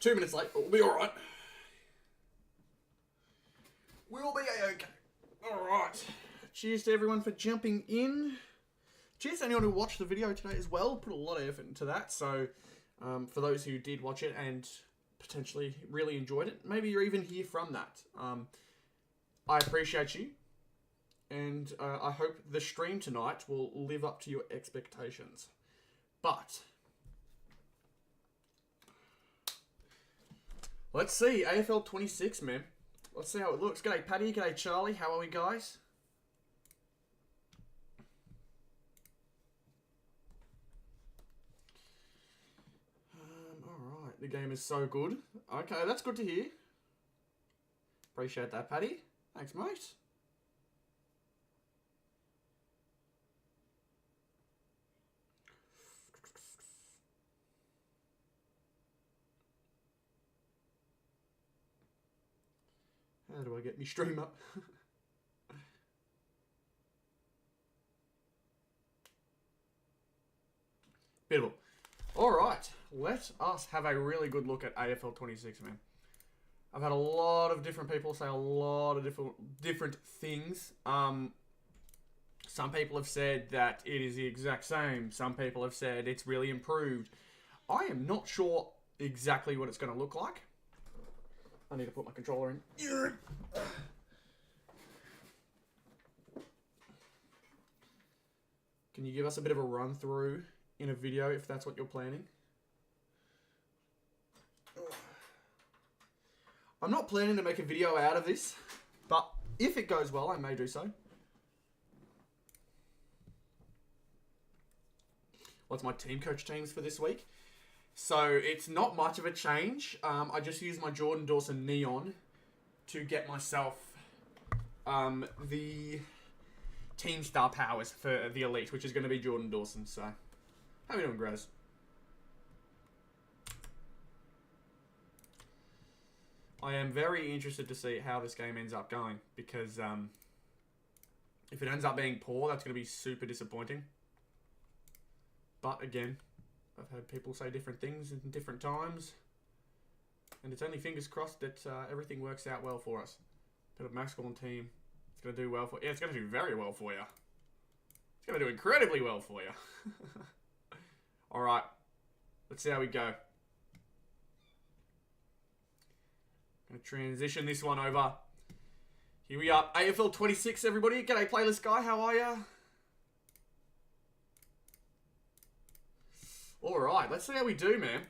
2 minutes late, but we'll be alright. We'll be okay. Alright. Cheers to everyone for jumping in. Cheers to anyone who watched the video today as well. Put a lot of effort into that. So, for those who did watch it and potentially really enjoyed it, maybe you're even here from that. I appreciate you. And I hope the stream tonight will live up to your expectations. But let's see. AFL 26, man. Let's see how it looks. G'day, Paddy. G'day, Charlie. How are we, guys? Alright. The game is so good. Okay, that's good to hear. Appreciate that, Paddy. Thanks, mate. How do I get me stream up? Beautiful. Alright, let us have a really good look at AFL 26, man. I've had a lot of different people say a lot of different things. Some people have said that it is the exact same. Some people have said it's really improved. I am not sure exactly what it's going to look like. I need to put my controller in. Can you give us a bit of a run through in a video if that's what you're planning? I'm not planning to make a video out of this, but if it goes well, I may do so. What's my team coach teams for this week? So it's not much of a change. I just used my Jordan Dawson Neon to get myself the team star powers for the Elite, which is going to be Jordan Dawson. So, how are we doing, Graz? I am very interested to see how this game ends up going, because if it ends up being poor, that's going to be super disappointing. But again, I've had people say different things in different times, and it's only fingers crossed that everything works out well for us. Put a Max Gorn team. It's going to do well for you. Yeah, it's going to do very well for you. It's going to do incredibly well for you. Alright, let's see how we go. Going to transition this one over. Here we are, AFL 26, everybody. G'day, playlist guy. How are ya? Alright, let's see how we do, man.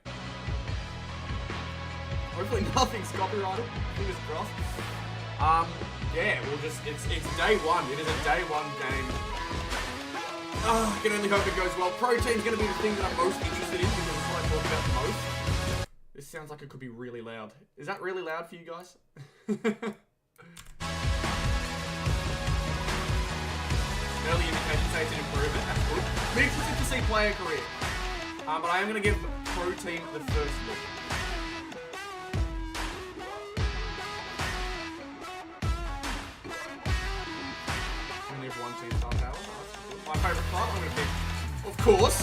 Hopefully nothing's copyrighted. Fingers crossed. Yeah, we'll just, it's day one. It is a day one game. I can only hope it goes well. Pro team's going to be the thing that I'm most interested in, because it's what I talk about the most. This sounds like it could be really loud. Is that really loud for you guys? Early indication say it's an improvement. That's good. I'm interested to see player career. But I am going to give Pro Team the first look. I only have one team star power. My favourite club, I'm going to pick, of course.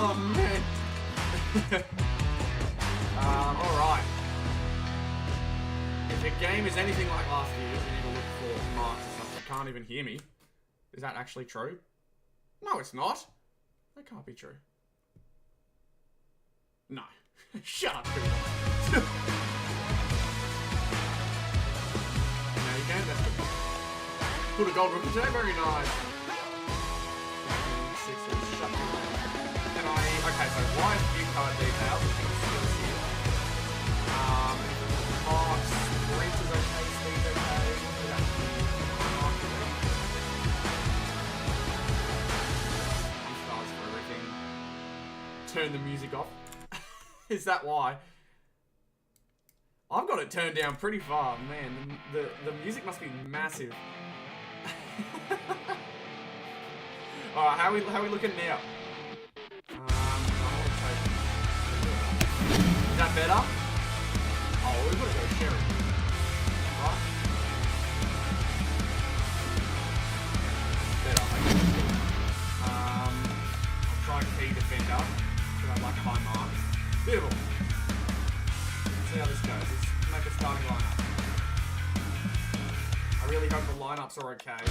Oh man. Alright. If the game is anything like last year, we need to look for marks or something. Can't even hear me. Is that actually true? No, it's not. That can't be true. No. Shut up, dude. Now you can, that's good. Put a gold rookie today, very nice. Shut up. Can I... Okay, so why is view card details? Marks, sprint is okay, speed okay. Stars for everything. Turn the music off. Is that why? I've got it turned down pretty far, man. The music must be massive. Alright, how are we looking now? Is that better? Oh, we've got to go Sherry. Right? Better. Okay. starting lineup. I really hope the lineups are okay.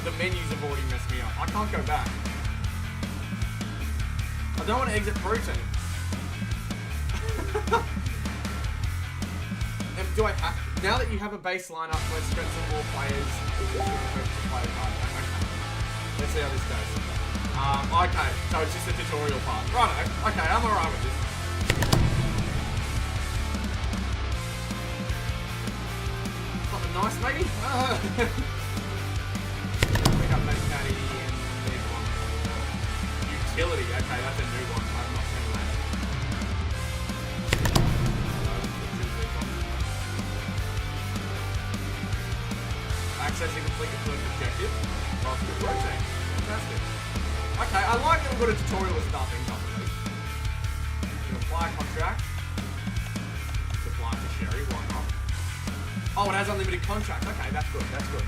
The menus have already messed me up. I can't go back. I don't want to exit protein. And do I have to? Now that you have a base lineup, let's get some more players. Okay. Let's see how this goes. Okay, so it's just a tutorial part. Right, okay, I'm alright with this. Something nice, maybe? Pick up that caddy and there's one. Utility, okay, that's a new one. I'm not seen that. Accessing complete the first objective. Whilst with rotate. Fantastic. Okay, I like that we've got a tutorial to start things off with. You can apply a contract. Supply to Sherry, why not? Oh, it has unlimited contracts. Okay, that's good, that's good.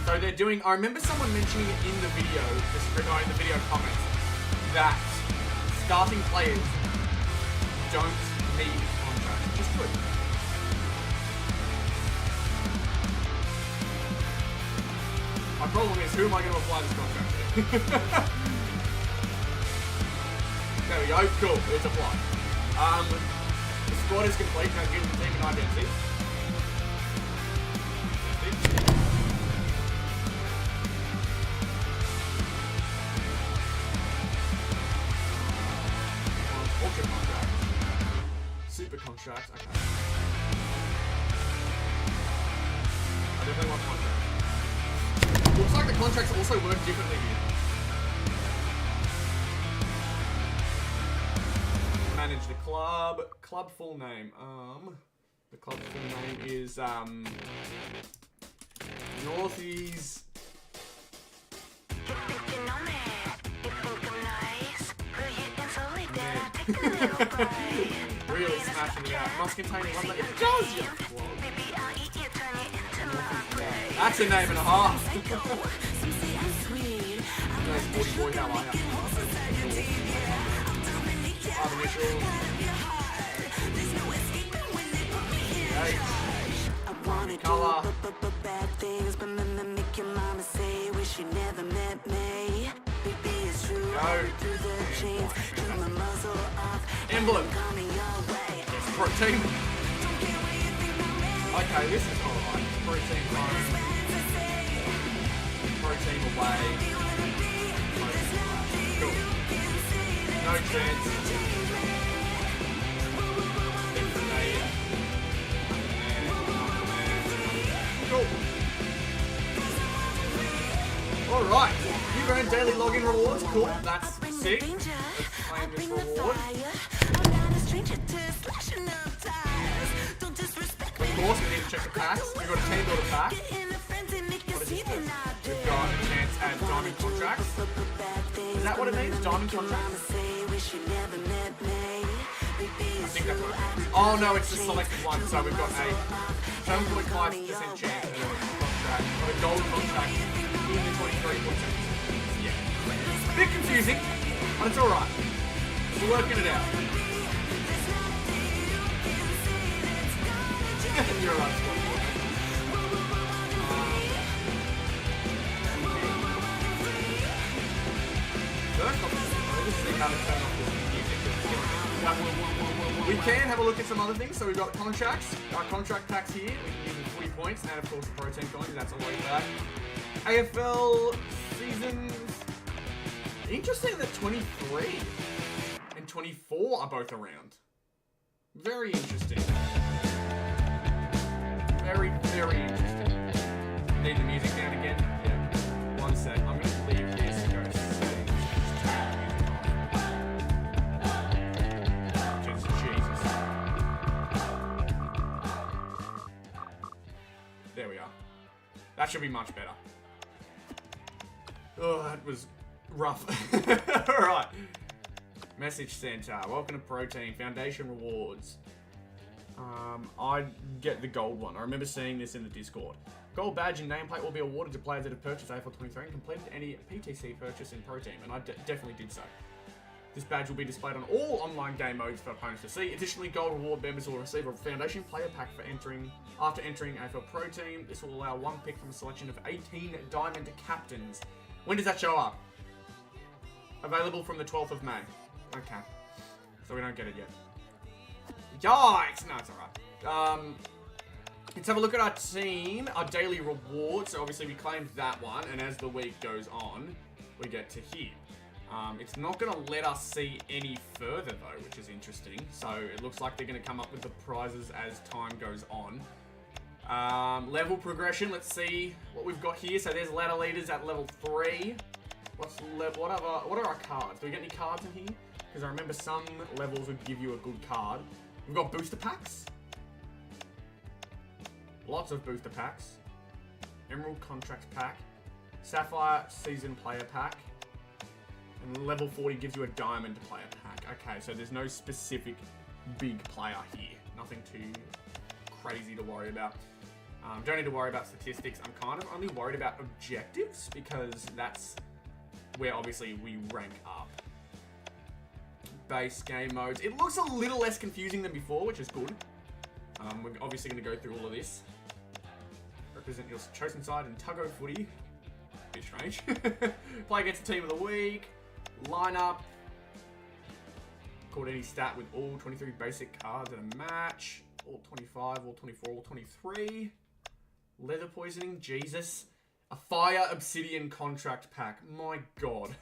So they're doing, I remember someone mentioning it in the video, just regarding the video comments, that starting players don't need contracts, which is good. My problem is, who am I going to apply this contract to? There we go, cool, it's applied. The squad is complete, now give the team an identity. Ultra contract. Super contract, okay. I definitely want contract. Looks like the contracts also work differently here. Manage the club. Club full name. The club's full name is Northy's. Really smashing it out. Must contain one that it does. That's a name and a half. Nice 40 boy, how are ya? Initials. Okay. Colour. Emblem. It's protein. Okay, this is alright. Protein home. Protein away. Cool. No chance. Cool. Alright. You've earned daily login rewards. Cool. That's sick. Let's claim this reward. Of course, we need to check the packs. We've got a team builder pack. What is this? We've got a chance at diamond contracts. Is that what it means? Diamond contracts? I think that's what it means. Oh no, it's the selected one. So we've got a 7.5% chance at a contract. Got a gold contract in the 23%. Yeah. A bit confusing, but it's alright. We're working it out. You're right. We can have a look at some other things. So we've got contracts. Our contract packs here. We can use the 40 points, and of course the protein coins. That's always that. AFL seasons. Interesting that 23 and 24 are both around. Very interesting. Very, very interesting. Need the music down again? Yeah. One sec. I'm going to leave this and go settings. Just Jesus. There we are. That should be much better. Oh, that was rough. Alright. Message center. Welcome to Protein. Foundation rewards. I'd get the gold one. I remember seeing this in the Discord. Gold badge and nameplate will be awarded to players that have purchased AFL 23 and completed any PTC purchase in Pro Team, and I definitely did so. This badge will be displayed on all online game modes for opponents to see. Additionally, Gold Reward members will receive a Foundation player pack for after entering AFL Pro Team. This will allow one pick from a selection of 18 Diamond Captains. When does that show up? Available from the 12th of May. Okay. So we don't get it yet. Yikes! No, it's alright. Let's have a look at our team, our daily rewards. So obviously we claimed that one, and as the week goes on, we get to here. It's not going to let us see any further though, which is interesting. So it looks like they're going to come up with the prizes as time goes on. Level progression, let's see what we've got here. So there's ladder leaders at level 3. What are our cards? Do we get any cards in here? Because I remember some levels would give you a good card. We've got booster packs. Lots of booster packs. Emerald Contracts pack. Sapphire Season Player pack. And level 40 gives you a Diamond Player pack. Okay, so there's no specific big player here. Nothing too crazy to worry about. Don't need to worry about statistics. I'm kind of only worried about objectives because that's where obviously we rank up. Base game modes. It looks a little less confusing than before, which is good. We're obviously going to go through all of this. Represent your chosen side in Tuggo Footy. Bit strange. Play against the team of the week. Lineup. Record any stat with all 23 basic cards in a match. All 25, all 24, all 23. Leather poisoning. Jesus. A Fire Obsidian contract pack. My god.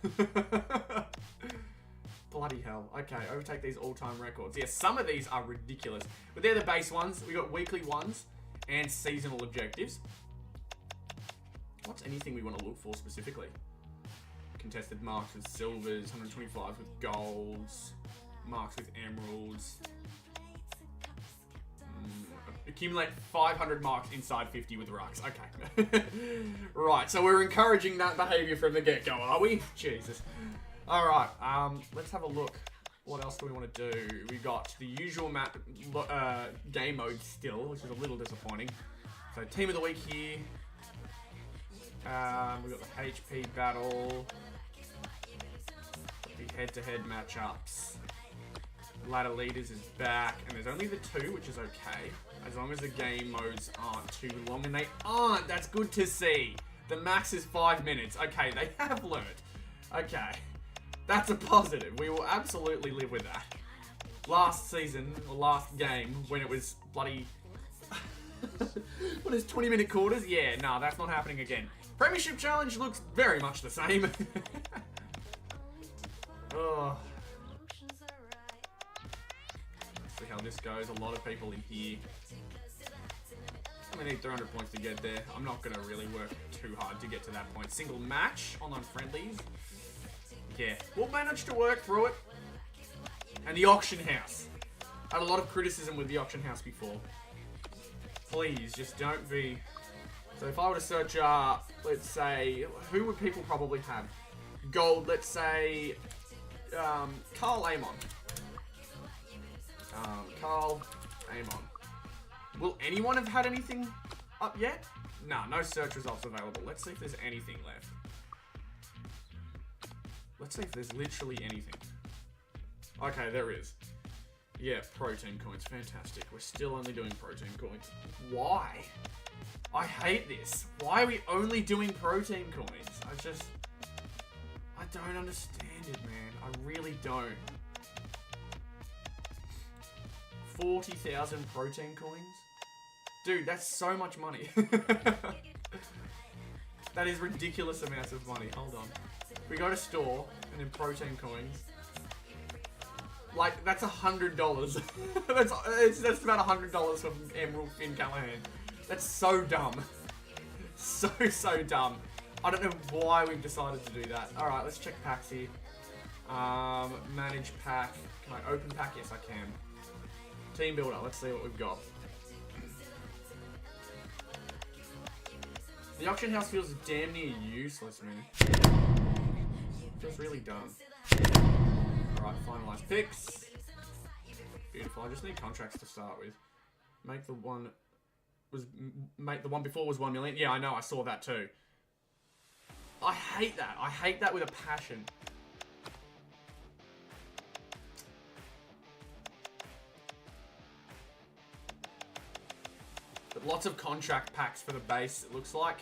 Bloody hell. Okay, overtake these all-time records. Yeah, some of these are ridiculous. But they're the base ones. We got weekly ones and seasonal objectives. What's anything we want to look for specifically? Contested marks with silvers, 125 with golds, marks with emeralds. Accumulate 500 marks inside 50 with rucks. Okay. Right, so we're encouraging that behavior from the get-go, are we? Jesus. Alright, let's have a look. What else do we want to do? We got the usual map game mode still, which is a little disappointing. So team of the week here. We got the HP battle. The head-to-head matchups. Ladder leaders is back, and there's only the 2, which is okay. As long as the game modes aren't too long, and they aren't. That's good to see. The max is 5 minutes. Okay, they have learned. Okay. That's a positive. We will absolutely live with that. Last season, or last game, when it was bloody... what is 20-minute quarters? Yeah, no, that's not happening again. Premiership Challenge looks very much the same. Oh. Let's see how this goes. A lot of people in here. I'm going to need 300 points to get there. I'm not going to really work too hard to get to that point. Single match, online friendlies. Yeah, we'll manage to work through it. And the auction house. I had a lot of criticism with the auction house before. Please, just don't be... So if I were to search up, let's say, who would people probably have? Gold, let's say, Carl Amon. Carl Amon. Will anyone have had anything up yet? Nah, no search results available. Let's see if there's anything left. Let's see if there's literally anything. Okay, there is. Yeah, protein coins. Fantastic. We're still only doing protein coins. Why? I hate this. Why are we only doing protein coins? I don't understand it, man. I really don't. 40,000 protein coins? Dude, that's so much money. That is ridiculous amounts of money. Hold on. We go to store, and in protein coins, like, that's $100. that's about $100 from Emerald Finn Callahan. That's so dumb. So dumb. I don't know why we've decided to do that. Alright, let's check packs here. Manage pack. Can I open pack? Yes, I can. Team builder. Let's see what we've got. The auction house feels damn near useless, man. Feels really dumb. Alright, finalize picks. Beautiful. I just need contracts to start with. Make the one before was 1 million. Yeah, I know. I saw that too. I hate that. I hate that with a passion. But lots of contract packs for the base, it looks like.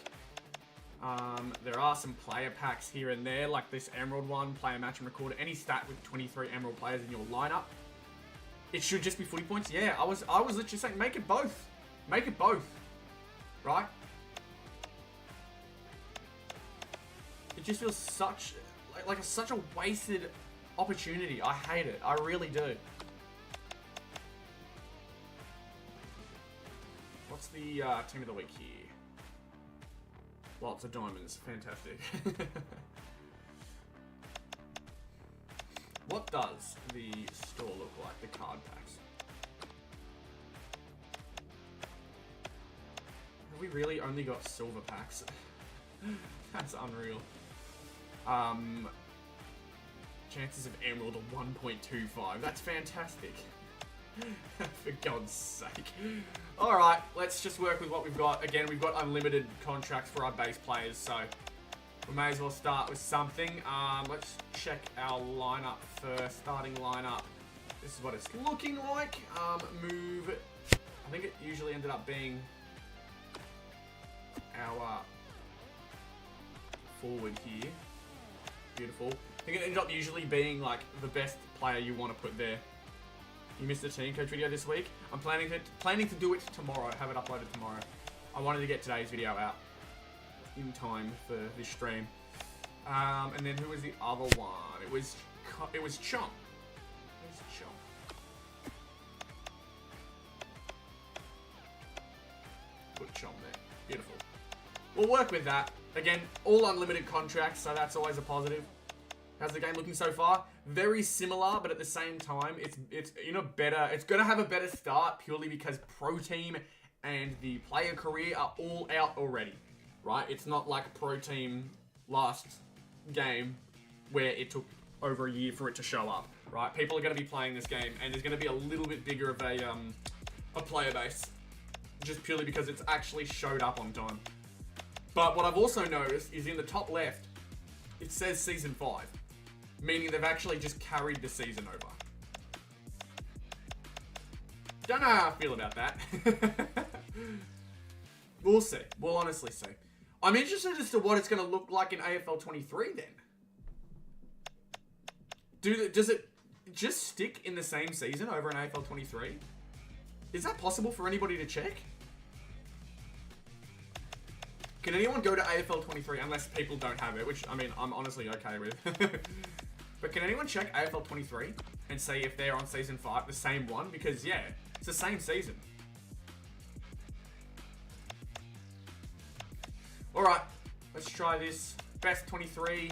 There are some player packs here and there, like this Emerald one, player match and recorder. Any stat with 23 Emerald players in your lineup. It should just be footy points. Yeah, I was literally saying, make it both. Make it both. Right? It just feels such a wasted opportunity. I hate it. I really do. What's the team of the week here? Lots of diamonds. Fantastic. What does the store look like? The card packs. Have we really only got silver packs? That's unreal. Chances of emerald are 1.25. That's fantastic. For God's sake. Alright, let's just work with what we've got. Again, we've got unlimited contracts for our base players, so we may as well start with something. Let's check our lineup first. Starting lineup. This is what it's looking like. Move. I think it usually ended up being our forward here. Beautiful. I think it ended up usually being like the best player you want to put there. You missed the team coach video this week. I'm planning to do it tomorrow. Have it uploaded tomorrow. I wanted to get today's video out in time for this stream. And then who was the other one? It was Chomp. Where's Chomp? Put Chomp there. Beautiful. We'll work with that. Again, all unlimited contracts, so that's always a positive. How's the game looking so far? Very similar, but at the same time, it's better. It's gonna have a better start purely because Pro Team and the player career are all out already, right? It's not like Pro Team last game where it took over a year for it to show up, right? People are gonna be playing this game, and there's gonna be a little bit bigger of a player base, just purely because it's actually showed up on time. But what I've also noticed is in the top left, it says Season 5. Meaning they've actually just carried the season over. Don't know how I feel about that. We'll see. We'll honestly see. I'm interested as to what it's going to look like in AFL 23 then. Does it just stick in the same season over in AFL 23? Is that possible for anybody to check? Can anyone go to AFL 23 unless people don't have it, which, I mean, I'm honestly okay with. But can anyone check AFL 23 and see if they're on Season 5, the same one? Because, yeah, it's the same season. Alright, let's try this. Best 23.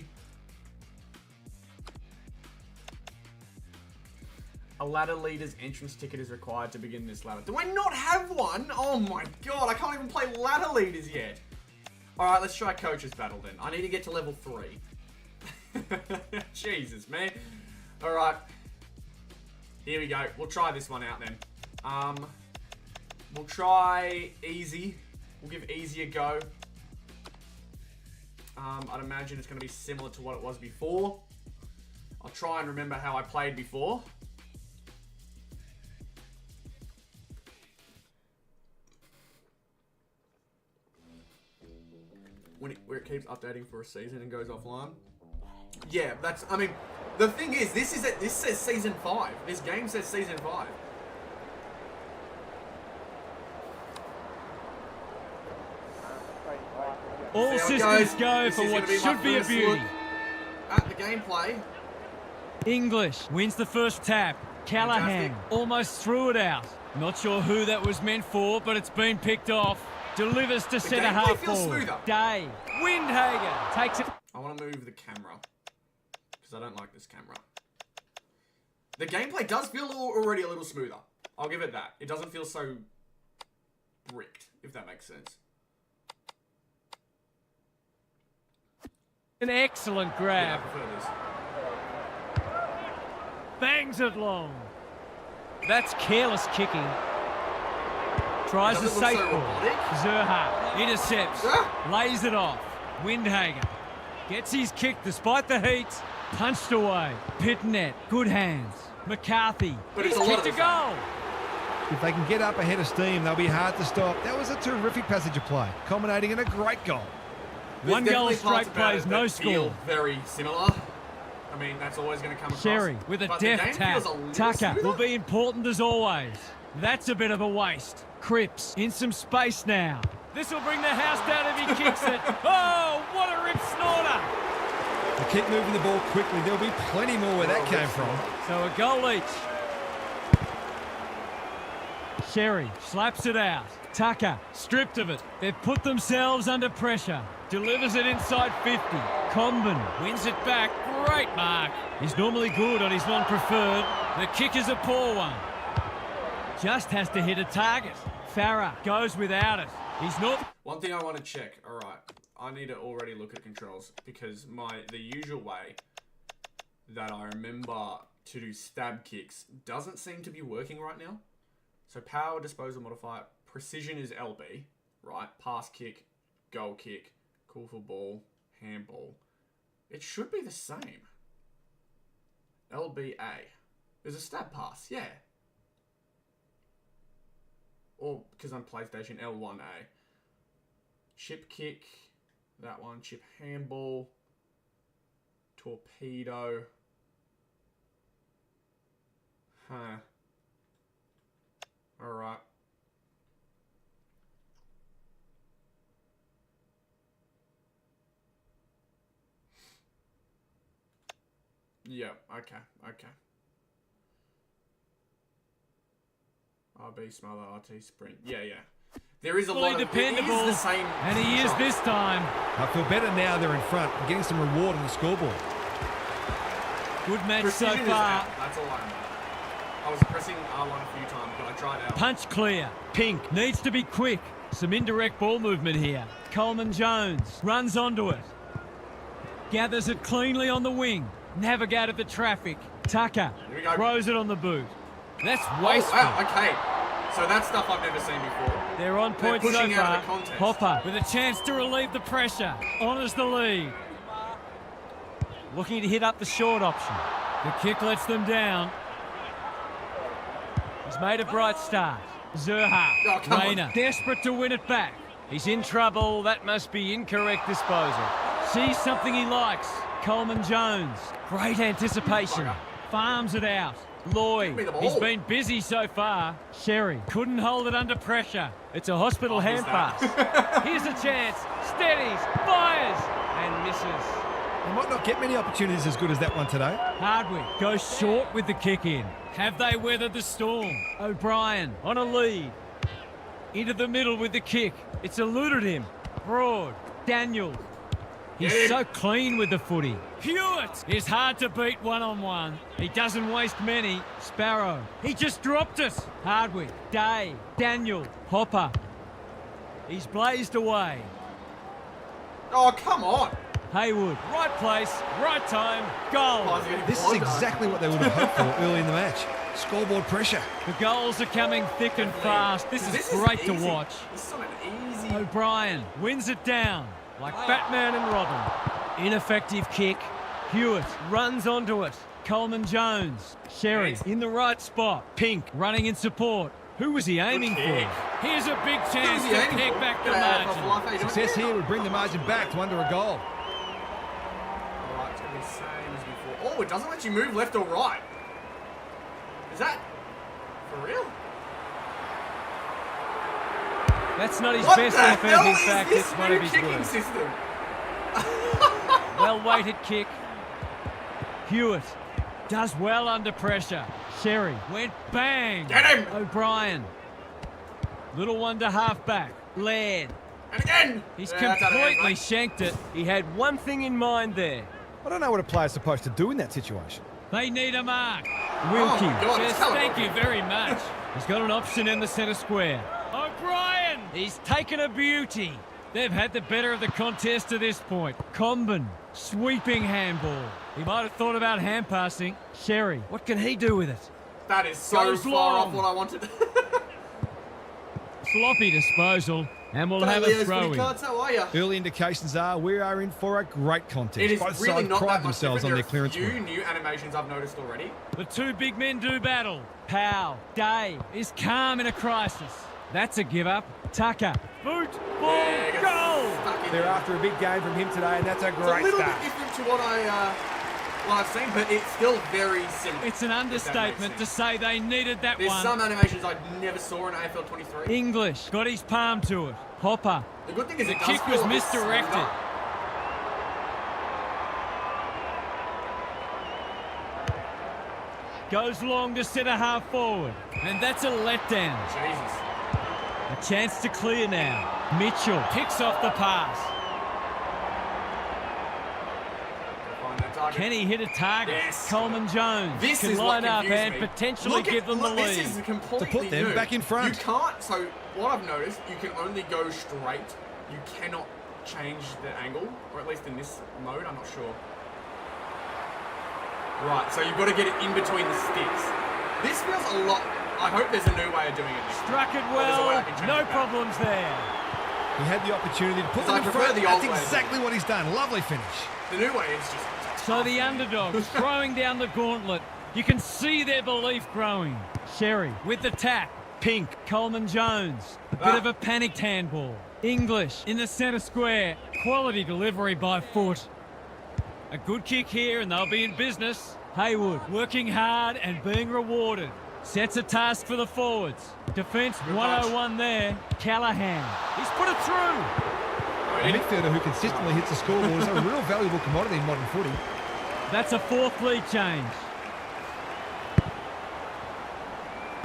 A ladder leader's entrance ticket is required to begin this ladder. Do I not have one? Oh my god, I can't even play ladder leaders yet. Alright, let's try coach's battle then. I need to get to level 3. Jesus, man. Alright. Here we go. We'll try this one out then. We'll try easy. We'll give easy a go. I'd imagine it's going to be similar to what it was before. I'll try and remember how I played before. Where it keeps updating for a season and goes offline. Yeah, that's, I mean, the thing is, this says Season 5. This game says Season 5. All systems go for what should be a beauty. At the gameplay. English wins the first tap. Callahan almost threw it out. Not sure who that was meant for, but it's been picked off. Delivers to centre half forward. Day. Windhager takes it. I want to move the camera because I don't like this camera. The gameplay does feel already a little smoother. I'll give it that. It doesn't feel so bricked, if that makes sense. An excellent grab. Yeah, I prefer this. Bangs it long. That's careless kicking. Tries a Doesn't safe look so ball. robotic. Zerha intercepts. Lays it off. Windhager gets his kick despite the heat. Punched away. Pitnet. Good hands. McCarthy. But He's it's a lot kicked of a the goal. If they can get up ahead of steam, they'll be hard to stop. That was a terrific passage of play, culminating in a great goal. One goal There's definitely straight parts about plays, it no that score. feel very similar. I mean, that's always going to come across. Sherry with a But the game deft tap. feels a little Tucker smoother. will be important as always. That's a bit of a waste. Cripps in some space now. This will bring the house down if he kicks it. Oh, what a rip snorter. They keep moving the ball quickly. There'll be plenty more where that came from. So a goal each. Sherry slaps it out. Tucker stripped of it. They've put themselves under pressure. Delivers it inside 50. Comben wins it back. Great mark. He's normally good on his one preferred. The kick is a poor one. Just has to hit a target. Farah goes without it. He's not. One thing I want to check. All right, I need to already look at controls because the usual way that I remember to do stab kicks doesn't seem to be working right now. So power disposal modifier, precision is LB, right? Pass kick, goal kick, cool for ball, handball. It should be the same. LBA. There's a stab pass, yeah. Or, because I'm PlayStation, L1A. Chip kick, that one. Chip handball. Torpedo. Huh. Alright. Yeah, okay. RB, smother, RT, sprint. Yeah. There is a lot of... dependable, it is the same and he is this time. I feel better now they're in front, getting some reward on the scoreboard. Good match Precision so is far. out. That's all I know. I was pressing R1 a few times, but I tried out. Punch clear. Pink needs to be quick. Some indirect ball movement here. Coleman Jones runs onto it. Gathers it cleanly on the wing. Navigated the traffic. Tucker throws it on the boot. That's wasteful. Oh, wow, okay. So that's stuff I've never seen before. They're on point They're so pushing out far. of the contest. Hopper with a chance to relieve the pressure. Honours the lead. Looking to hit up the short option. The kick lets them down. He's made a bright start. Zerha. Oh, come on. Rayner desperate to win it back. He's in trouble. That must be incorrect disposal. Sees something he likes. Coleman Jones. Great anticipation. Farms it out. Lloyd. He's been busy so far. Sherry couldn't hold it under pressure. It's a hospital hand pass. Here's a chance. Steadies. Fires. And misses. They might not get many opportunities as good as that one today. Hardwick goes short with the kick in. Have they weathered the storm? O'Brien on a lead. Into the middle with the kick. It's eluded him. Broad. Daniel. He's so clean with the footy. Hewitt is hard to beat one-on-one. He doesn't waste many. Sparrow. He just dropped it. Hardwick. Day. Daniel. Hopper. He's blazed away. Oh, come on. Haywood. Right place. Right time. Goal. This is exactly what they would have hoped for early in the match. Scoreboard pressure. The goals are coming thick and fast. This is great to watch. This is something easy. O'Brien wins it down like Batman and Robin. Ineffective kick. Hewitt runs onto it. Coleman Jones. Sherry in the right spot. Pink running in support. Who was he aiming for? Here's a big chance to peg back the margin. Success here would bring the margin back to under a goal. Alright, it's going to be the same as before. Oh, it doesn't let you move left or right. Is that for real? That's not his What best the effort. hell In is fact, this it's one of new his kicking worst. system? Well-weighted kick. Hewitt does well under pressure. Sherry went bang. Get him! O'Brien. Little one to half-back. Laird. And again! He's Yeah, that's out of hands, completely mate. shanked it. He had one thing in mind there. I don't know what a player's supposed to do in that situation. They need a mark. Oh Wilkie my God, says it's hella thank you Wilkie. very much. He's got an option in the centre square. O'Brien! He's taken a beauty. They've had the better of the contest to this point. Comben, sweeping handball. He might have thought about hand passing. Sherry, what can he do with it? That is so Goes far long. off what I wanted. Sloppy disposal, and we'll have a Leo's throw footy in. cards, how are you? Early indications are we are in for a great contest. It is Both really sides not pride that much themselves on their different. clearance There are a work. few new animations I've noticed already. The two big men do battle. Powell, Day is calm in a crisis. That's a give up. Tucker, boot, ball, Yeah, goal. They're after a big game from him today, and that's a It's a great little start. bit different to what I've seen, but it's still very similar. It's an understatement to say they needed that There's one. some animations I never saw in AFL 23. English got his palm to it. Hopper. The good thing is The it does kick feel was a bit misdirected. smoother. Goes long to centre half forward. And that's a letdown. Jesus. A chance to clear now. Mitchell picks off the pass. Find that target. Can he hit a target? Yes. Coleman Jones This can is line what up confused and me. potentially give them the This lead. is completely To put them new. back in front. You can't. So what I've noticed, you can only go straight. You cannot change the angle, or at least in this mode. I'm not sure. Right. So you've got to get it in between the sticks. This feels a lot. I hope there's a new way of doing it. Struck it Or there's a way I well. can change No it back. problems there. He had the opportunity to put So I them in prefer front. the old That's way. exactly what he's done. Lovely finish. The new way is just. So the underdogs throwing down the gauntlet. You can see their belief growing. Sherry with the tap. Pink. Coleman Jones. A bit of a panicked handball. English in the centre square. Quality delivery by foot. A good kick here and they'll be in business. Haywood working hard and being rewarded. Sets a task for the forwards. Defence 101 there. Callahan. He's put it through. A midfielder who consistently hits the scoreboard is a real valuable commodity in modern footy. That's a fourth lead change.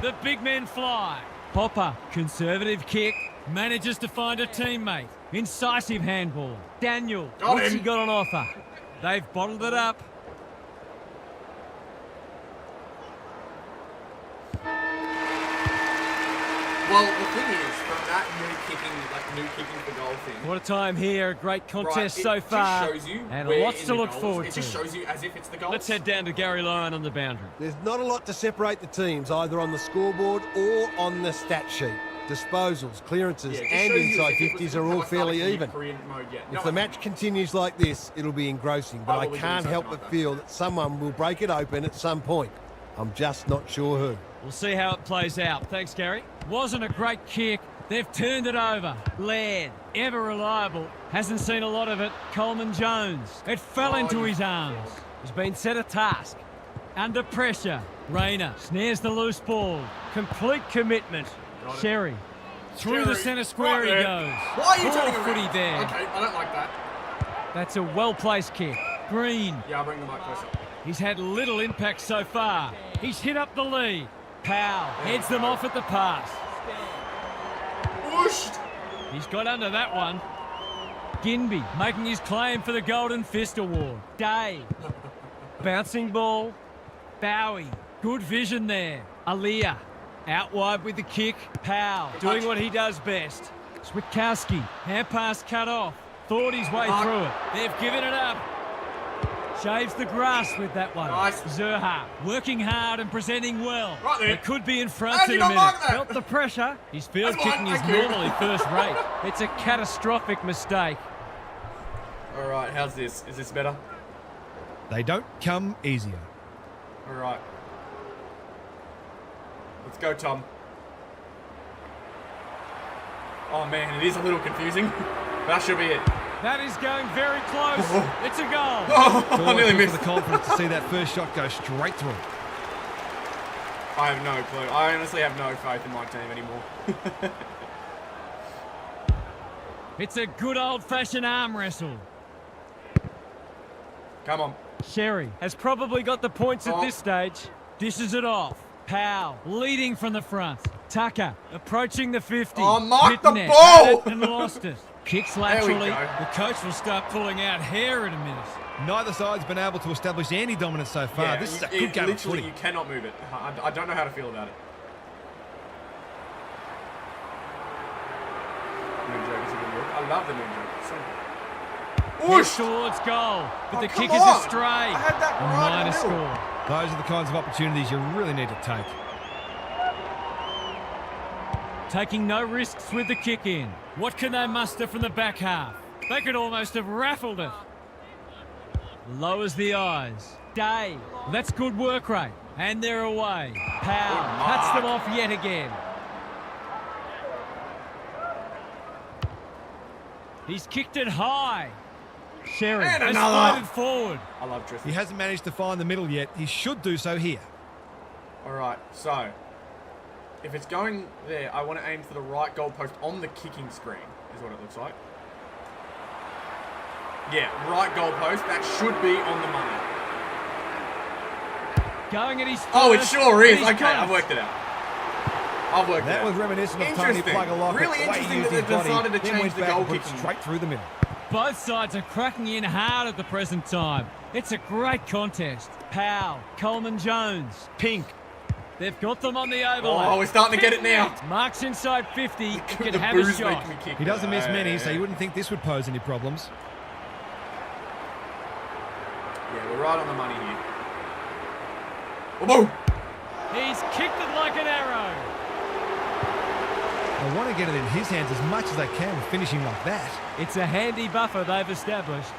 The big men fly. Popper, conservative kick, manages to find a teammate. Incisive handball. Daniel, Got what's him. he got on offer? They've bottled it up. Well, the thing is, from that new kicking for goal thing. What a time here. A great contest Right, so it far. just shows you And where lots in to the look goals, forward It to. just shows you as if it's the goals. Let's head down to Gary Lyon on the boundary. There's not a lot to separate the teams, either on the scoreboard or on the stat sheet. Disposals, clearances, Yeah, it just and shows you inside as if it was 50s are all how I started fairly the even. Korean mode yet. If the match continues like this, it'll be engrossing, but I well, we can can't do help something but like feel that someone will break it open at some point. I'm just not sure who. We'll see how it plays out. Thanks, Gary. Wasn't a great kick. They've turned it over. Laird, ever reliable. Hasn't seen a lot of it. Coleman Jones. It fell into his arms. He's been set a task. Under pressure. Rayner snares the loose ball. Complete commitment. Got it. Sherry. Through the Sherry, centre square right he there. goes. Why are you Ball turning around? footy there. Okay, I don't like that. That's a well-placed kick. Green. Yeah, I'll bring the mic closer. He's had little impact so far. He's hit up the lead. Powell heads them off at the pass. Whooshed! He's got under that one. Ginby making his claim for the Golden Fist Award. Day. Bouncing ball. Bowie. Good vision there. Aaliyah. Out wide with the kick. Powell doing what he does best. Switkowski. Hand pass cut off. Thought his way through it. They've given it up. Shaves the grass with that one. Nice. Zerha working hard and presenting well. Right there. They could be in front How do in you a not minute. like that? Felt the pressure. His field That's kicking fine, is thank you. normally first rate. It's a catastrophic mistake. All right, how's this? Is this better? They don't come easier. All right. Let's go, Tom. Oh man, it is a little confusing. That should be it. That is going very close. It's a goal. Oh, It's I always nearly good missed. for the confidence to see that first shot go straight through. I have no clue. I honestly have no faith in my team anymore. It's a good old-fashioned arm wrestle. Come on. Sherry has probably got the points at Oh. this stage. Dishes it off. Powell leading from the front. Tucker approaching the 50. Oh, mark the Pitnet ball! had it and lost it. Kicks we laterally. go. The coach will start pulling out hair in a minute. Neither side's been able to establish any dominance so far. This is a good game of literally, footy. you cannot move it. I don't know how to feel about it. Moon joke is a good look. I love the moon joke. So Push towards goal, but the come kick is on. astray. I had that A right in minor the middle. score. Those are the kinds of opportunities you really need to take. taking no risks with the kick in. What can they muster from the back half? They could almost have raffled it. Lowers the eyes. Day. That's good work rate. And they're away. Powell cuts them off yet again. He's kicked it high. Sherry has floated forward. I love Tristan. He hasn't managed to find the middle yet. He should do so here. All right, so if it's going there, I want to aim for the right goalpost on the kicking screen, is what it looks like. Yeah, right goalpost. That should be on the money. Going at his first. Oh, it sure is. Okay, I've worked it out. I've worked it out. That was reminiscent of Tony Plugger-Lockett. Really interesting that they've decided to change the goal kicking. Straight through the middle. Both sides are cracking in hard at the present time. It's a great contest. Powell, Coleman-Jones, Pink. They've got them on the overlap. Oh, we're starting to get it now. Marks inside 50. He can The have a booze shot. make me kick. He doesn't miss many, so you wouldn't think this would pose any problems. Yeah, we're right on the money here. Oh, boom! He's kicked it like an arrow. They want to get it in his hands as much as they can with finishing like that. It's a handy buffer they've established.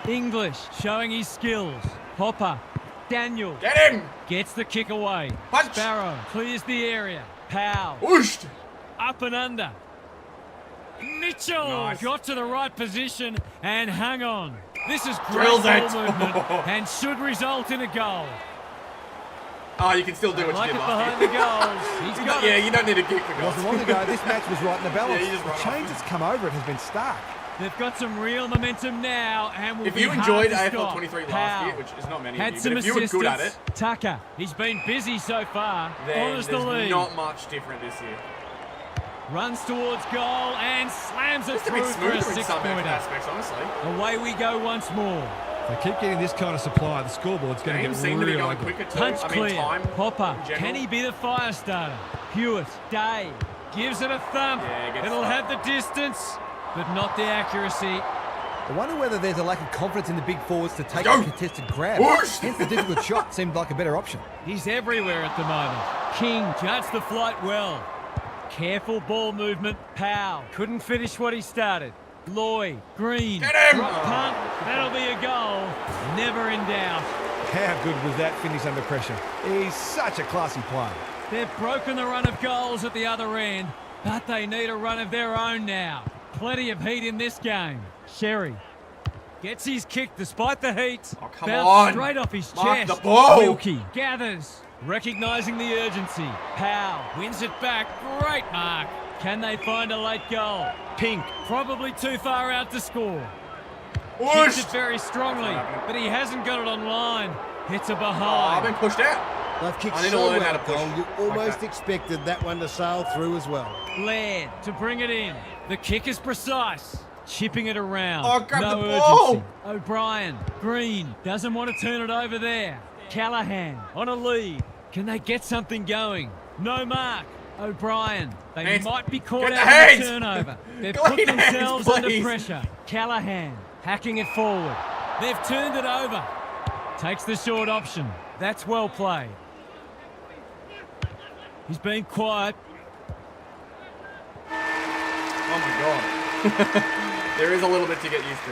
English showing his skills. Hopper. Daniel. Get him! Gets the kick away. Punch! Sparrow clears the area. Powell. Whooshed! Up and under. Mitchell Nice. got to the right position and hung on. This is great Drills ball it. movement and should result in a goal. Oh, you can still do what Like you it did behind last the year. goals. He's got Yeah, it. you don't need to kick for goals. Wasn't long ago, this match was right in the balance. Yeah, you just the run change off. that's come over it has been stark. They've got some real momentum now and will If be you hard enjoyed to AFL stop. 23 last Powell year, which is not many had of you, some but if you were good at it, assistance. Tucker, he's been busy so far. then Honors there's the lead. not much different this year. Runs towards goal and slams it It's a through bit for a smoother in some six-pointer. aspects, honestly. Away we go once more. If they keep getting this kind of supply, the scoreboard's going to Games get seem to be real going ugly. quicker too. Punch I mean, clear. time Hopper, in general. can he be the fire starter? Hewitt, Day, gives it a thump. Yeah, gets It'll thumped. have the distance, but not the accuracy. I wonder whether there's a lack of confidence in the big forwards to take Go. a contested grab. Whoosh. Hence the difficult shot seemed like a better option. He's everywhere at the moment. King judged the flight well. Careful ball movement. Powell couldn't finish what he started. Lloyd, Green, Get him! drop punt. That'll be a goal. Never in doubt. How good was that finish under pressure? He's such a classy player. They've broken the run of goals at the other end, but they need a run of their own now. Plenty of heat in this game. Sherry gets his kick despite the heat. Oh, come Bounced on. straight off his Mark chest. the ball. Wilkie gathers, recognising the urgency. Powell wins it back. Great mark. Can they find a late goal? Pink, probably too far out to score. Kicks Whoosh! it very strongly, but he hasn't got it on line. Hits a Oh, I've behind. been pushed out. They've kicked I need to so learn well, how to push Cole, you like almost that. expected that one to sail through as well. Laird to bring it in. The kick is precise. Chipping it around. Oh, grab no the ball. urgency. O'Brien. Green doesn't want to turn it over there. Callahan on a lead. Can they get something going? No mark. O'Brien. They Hands. might be caught Get the out in hands. the turnover. They've Clean put hands, themselves under please. pressure. Callahan hacking it forward. They've turned it over. Takes the short option. That's well played. He's been quiet. Oh my god. There is a little bit to get used to.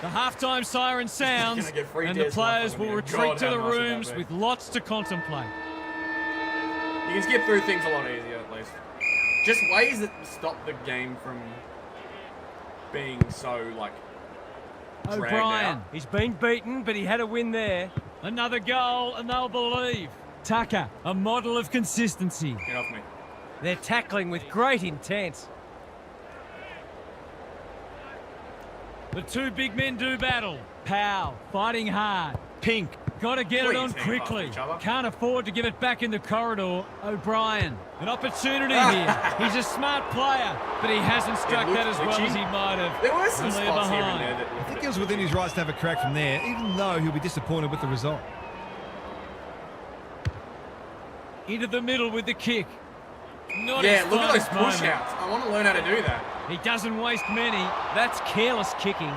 The halftime siren sounds, Gonna get free and the dares players left on will here. retreat God, to how the nice would that rooms be? with lots to contemplate. You can skip through things a lot easier, at least. Just ways that stop the game from being so, like, dragged O'Brien, out. he's been beaten, but he had a win there. Another goal, and they'll believe. Tucker, a model of consistency. Get off me. They're tackling with great intent. The two big men do battle. Powell, fighting hard. Pink, got to get it Please on hang quickly. past each other. Can't afford to give it back in the corridor. O'Brien, an opportunity here. He's a smart player, but he hasn't struck looked that as well glitchy. as he might have. There were some And they're spots here and behind. there that I think he was within his rights to have a crack from there, even though he'll be disappointed with the result. Into the middle with the kick. Not Yeah, his look at those finest push moment. outs. I want to learn how to do that. He doesn't waste many. That's careless kicking.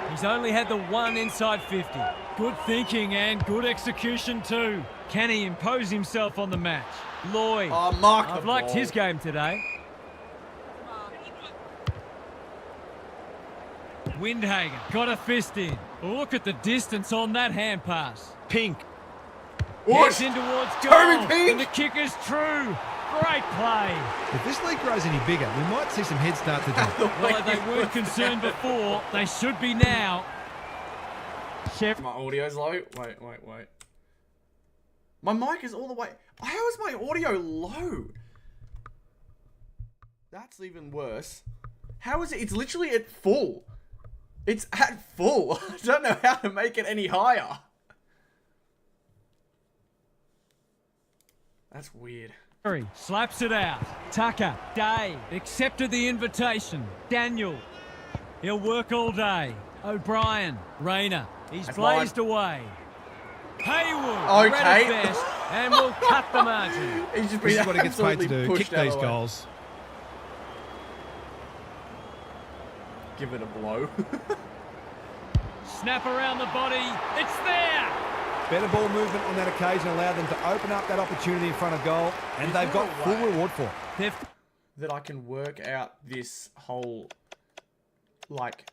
He's only had the one inside 50. Good thinking and good execution too. Can he impose himself on the match? Lloyd. Oh, mark the I've liked ball. his game today. Windhagen got a fist in. Look at the distance on that hand pass. Pink. Gets in towards goal. Toby Pink. And the kick is true. Great play. If this league grows any bigger, we might see some heads start to jump. Well, they weren't concerned before. They should be now. My audio's low. Wait. My mic is all the way. How is my audio low? That's even worse. How is it? It's literally at full. It's at full. I don't know how to make it any higher. That's weird. Slaps it out. Tucker. Day. Accepted the invitation. Daniel. He'll work all day. O'Brien. Rayner. He's That's blazed mine. away. Haywood. Okay. Red at best, and will cut the margin. He's just This been is what he gets paid to absolutely do. pushed Kick out these of the way. goals. Give it a blow. Snap around the body. It's there. Better ball movement on that occasion allowed them to open up that opportunity in front of goal, and they've got full reward for it. They've That I can work out this whole, like,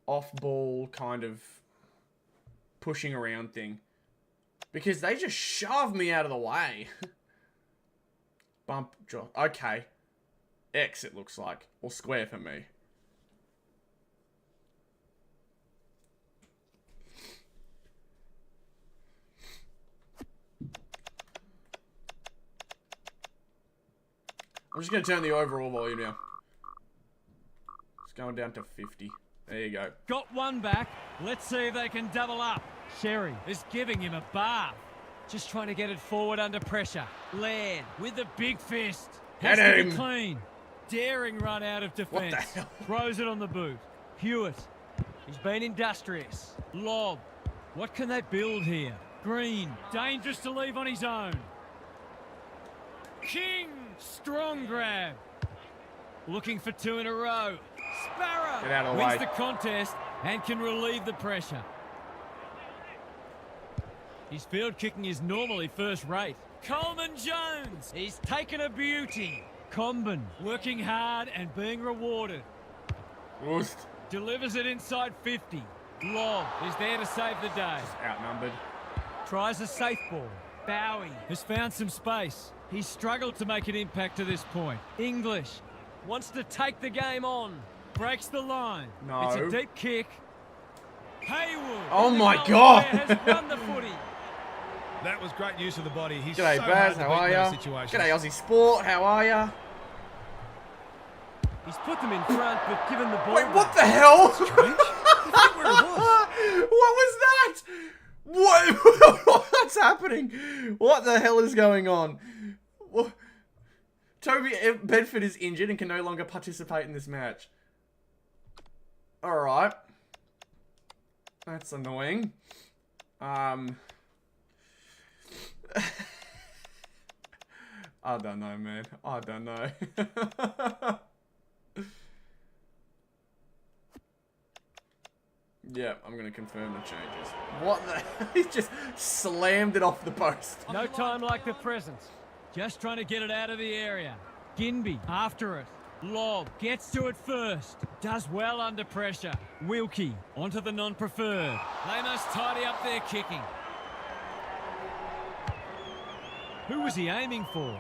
off-ball kind of pushing around thing. Because they just shove me out of the way. Bump, drop. Okay. X, it looks like. Or square for me. I'm just going to turn the overall volume now. It's going down to 50. There you go. got one back. Let's see if they can double up. Sherry is giving him a bath. Just trying to get it forward under pressure. Laird with the big fist. Has Get to him. be clean. Daring run out of defence. What the hell? Throws it on the boot. Hewitt. He's been industrious. Lob. What can they build here? Green. Dangerous to leave on his own. King. Strong grab. Looking for two in a row. Sparrow Get out of the wins way. the contest and can relieve the pressure. His field kicking is normally first rate. Coleman Jones. He's taken a beauty. Comben working hard and being rewarded. Oost. Delivers it inside 50. Lob is there to save the day. Outnumbered. Tries a safe ball. Bowie has found some space. He's struggled to make an impact to this point. English wants to take the game on. Breaks the line. No. It's a deep kick. Haywood. Oh in the my goal God. area, has won the footy. That was great use of the body. He's G'day, so Baz. hard to How beat are in those ya? situations. G'day, Aussie Sport. How are ya? He's put them in front, but given the ball. Wait, what the hell? Where it was. What was that? What? What's happening? What the hell is going on? What? Toby Bedford is injured and can no longer participate in this match. Alright. That's annoying. I don't know, man. I don't know. Yeah, I'm going to confirm the changes. What the hell? He just slammed it off the post. No time like the present. Just trying to get it out of the area. Ginby after it. Lob gets to it first. Does well under pressure. Wilkie onto the non-preferred. They must tidy up their kicking. Who was he aiming for?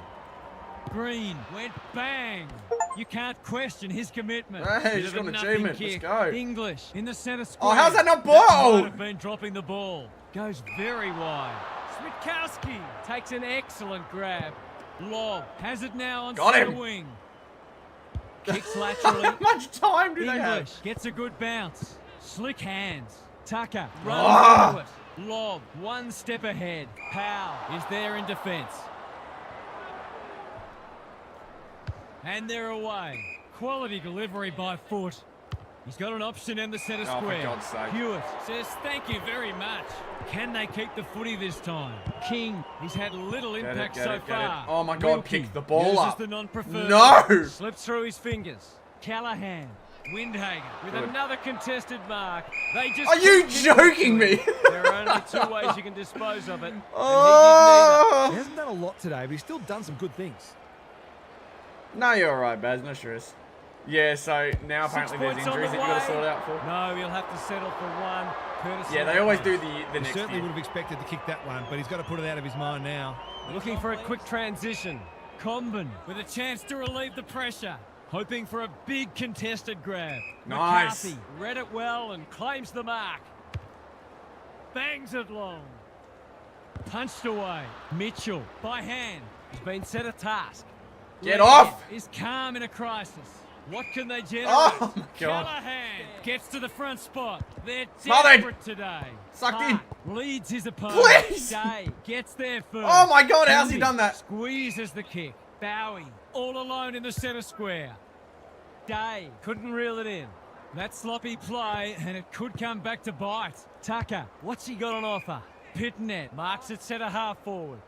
Green went bang. You can't question his commitment. Hey, Bit he's of got a an nothing achievement. kick. Let's go. English in the centre square. Oh, how's that not That might ball? have been dropping the ball. Goes very wide. Switkowski takes an excellent grab. Lob has it now on Got centre him. wing. Kicks laterally. How much time do they English have? gets a good bounce. Slick hands. Tucker runs Ah. into it. Lob one step ahead. Powell is there in defence. And they're away. Quality delivery by foot. He's got an option in the centre Oh, for square. God's sake. Hewitt says thank you very much. Can they keep the footy this time? King, he's had little Get it, impact get so it, get it. far. Oh my God, Wilkie pick the ball uses up. the non-preferred. No! Slips through his fingers. Callahan Windhager with another contested mark. They just Are you joking me? There are only two ways you can dispose of it. Oh! He hasn't done a lot today, but he's still done some good things. No, you're all right, Baz. No stress. Yeah, so now apparently there's injuries that you got to sort out for. No, he'll have to settle for one. Yeah, they always do the He next certainly year. would have expected to kick that one, but he's got to put it out of his mind now. Looking for a quick transition. Comben with a chance to relieve the pressure. Hoping for a big contested grab. Nice. McCarthy read it well and claims the mark. Bangs it long. Punched away. Mitchell by hand has been set a task. Get Laird off! Is calm in a crisis. What can they generate? Oh, my God. Callahan gets to the front spot. They're Smothered. desperate today. Sucked in. Hart leads his opponent. Please. Day gets there first. Oh, my God, how's he Kennedy done that? Squeezes the kick. Bowie all alone in the centre square. Day couldn't reel it in. That sloppy play, and it could come back to bite. Tucker, what's he got on offer? Pitnet marks it centre half forward.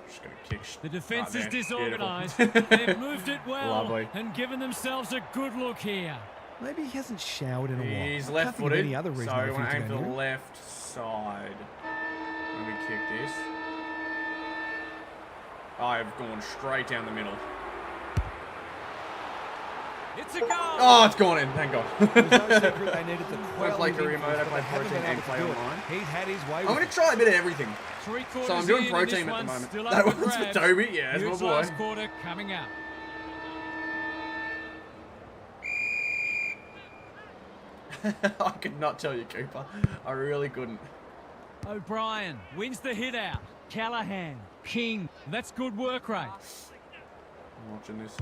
Just gonna kick. The defence is there. disorganised. Beautiful. They've moved it well Lovely. and given themselves a good look here. Maybe he hasn't showered in a while. He's I can't think of left-footed, any other so reason I for want him to aim to for go the near it. left side. Let me kick this. I've gone straight down the middle. It's a goal. Oh, it's gone in. Thank God. There's no secret they needed to I quell play him career in, mode, I but play they haven't protein been and able to play do it. online. He's had his way I'm with going it. to try a bit of everything. Three-quarters So I'm doing in, pro and team this at the one's moment. still That up for one's for grabs. Toby. Yeah, that's Here's my last boy. quarter coming up. I could not tell you, Cooper. I really couldn't. O'Brien wins the hit out. Callahan, King, that's good work rate. I'm watching this.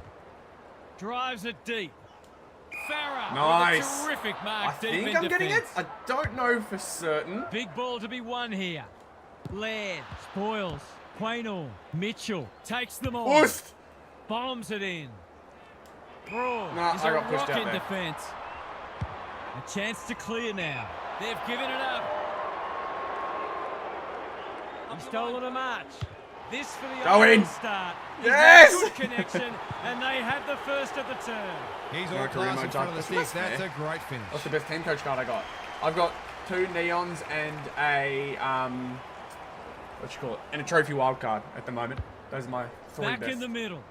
Drives it deep. Farah Nice. with a terrific mark I deep think in I'm getting it. defence. I don't know for certain. Big ball to be won here. Laird spoils. Quaynor, Mitchell takes them on. Oost! Bombs it in. Broad Nah, is I a got pushed rock out in there. defence. A chance to clear now. They've given it up. He's stolen a march. This for the Go in. opening start. He's Yes! had good connection, and they had the first of the turn. He's No all career class in mode front of the type. sticks. That's That's a great finish. What's the best team coach card I got? I've got 2 neons and a what you call it, and a trophy wild card at the moment. Those are my 3 Back best. in the middle.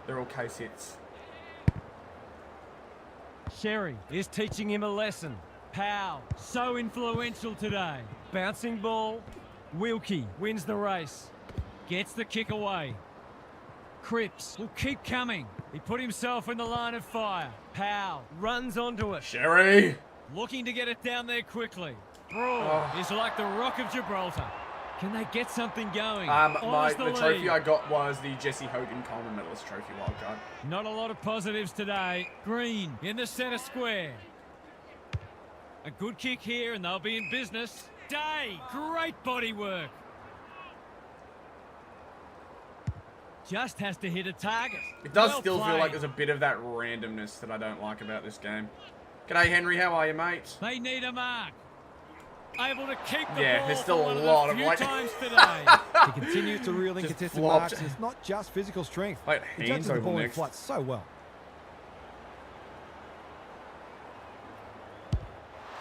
They're all case hits. Sherry is teaching him a lesson. Powell, so influential today. Bouncing ball. Wilkie wins the race. Gets the kick away. Cripps will keep coming. He put himself in the line of fire. Powell runs onto it. Sherry. Looking to get it down there quickly. Broad is like the Rock of Gibraltar. Can they get something going? The trophy I got was the Jesse Hogan Coleman Medalist Trophy wild card. Not a lot of positives today. Green in the centre square. A good kick here and they'll be in business. Day, great body work. Just has to hit a target. It does Well still feel played. like there's a bit of that randomness that I don't like about this game. G'day, Henry. How are you, mate? They need a mark. Able to keep the Yeah, ball there's still for a one lot of of the like- few times today. He continues to reel in Just contested flopped. marks, and it's not just physical strength. Wait, He hands judges the over ball in next. flight so well.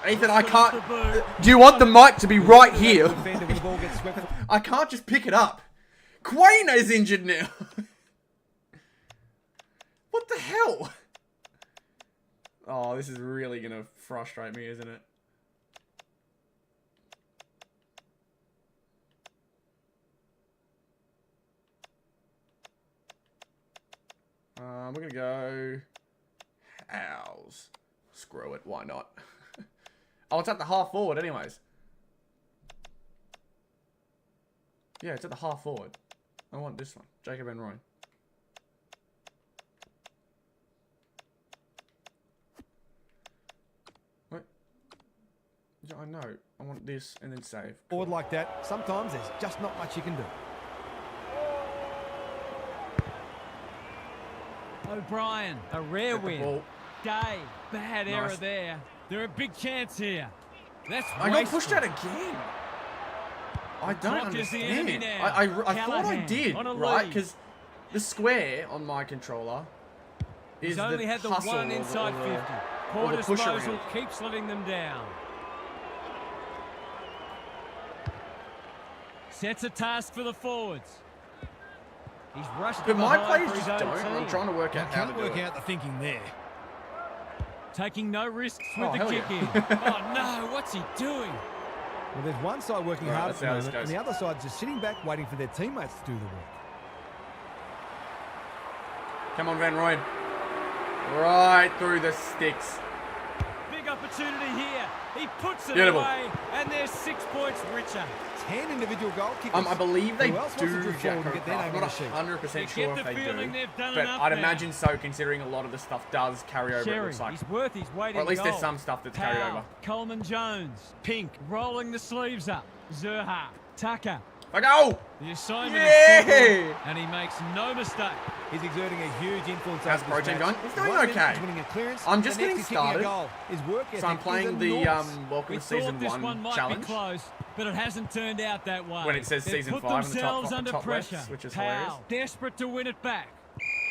Ethan, I can't. The boot. Do you want the mic to be right here? Defender when the ball gets swept. I can't just pick it up. Quain is injured now. What the hell? Oh, this is really gonna frustrate me, isn't it? We're gonna go Owls. Screw it, why not? Oh, it's at the half forward anyways. Yeah, it's at the half forward. I want this one. Jacob and Roy. What? Yeah, I know. I want this and then save. Forward like that, sometimes there's just not much you can do. O'Brien, a rare Get the win. ball. Day, bad error Nice. there. They're a big chance here. That's I got wasteful. pushed out again. I don't Clock is the enemy understand. now. I thought I Callahan did, on a right? lead. Because The square on my controller is He's only had the hustle one inside 50. Poor or the push disposal around. keeps letting them down. Sets a task for the forwards. He's rushed But to my behind players for his just own don't. team. I'm trying to work I out how to can't do work it. out the thinking there. Taking no risks with Oh, the hell kick yeah. in. Oh no, what's he doing? Well, there's one side working Right, hard let's at the see how this moment, and goes. the other side just sitting back waiting for their teammates to do the work. Come on, Van Rooyen. Right through the sticks. Big opportunity here. He puts it Beautiful. away, and they're 6 points richer. 10 individual goal kickers. I believe they Who else wants to do drift forward Jack and get their O'Craft. name I'm on not the sheet? 100% You sure get if the they feeling do. they've done But enough I'd now. imagine so, considering a lot of the stuff does carry over, it Sherry, looks like. he's worth his weight Or in at least gold. there's some stuff that's carried Powell, over. Coleman Jones, Pink, rolling the sleeves up. Zerha, Tucker. Like, oh! The assignment Yeah! is simple, and he makes no mistake. He's exerting a huge influence How's over this Protein match. going? He's doing 1 minute okay. he's winning a clearance, I'm just the next getting he's kicking a started. goal. His work ethic So I'm is playing the enormous. Welcome We to Season thought this 1 one might challenge. be close, but it hasn't turned out that way. When it says They've Season put 5 in the top- themselves under top pressure. lefts, which is Powell, hilarious. desperate to win it back.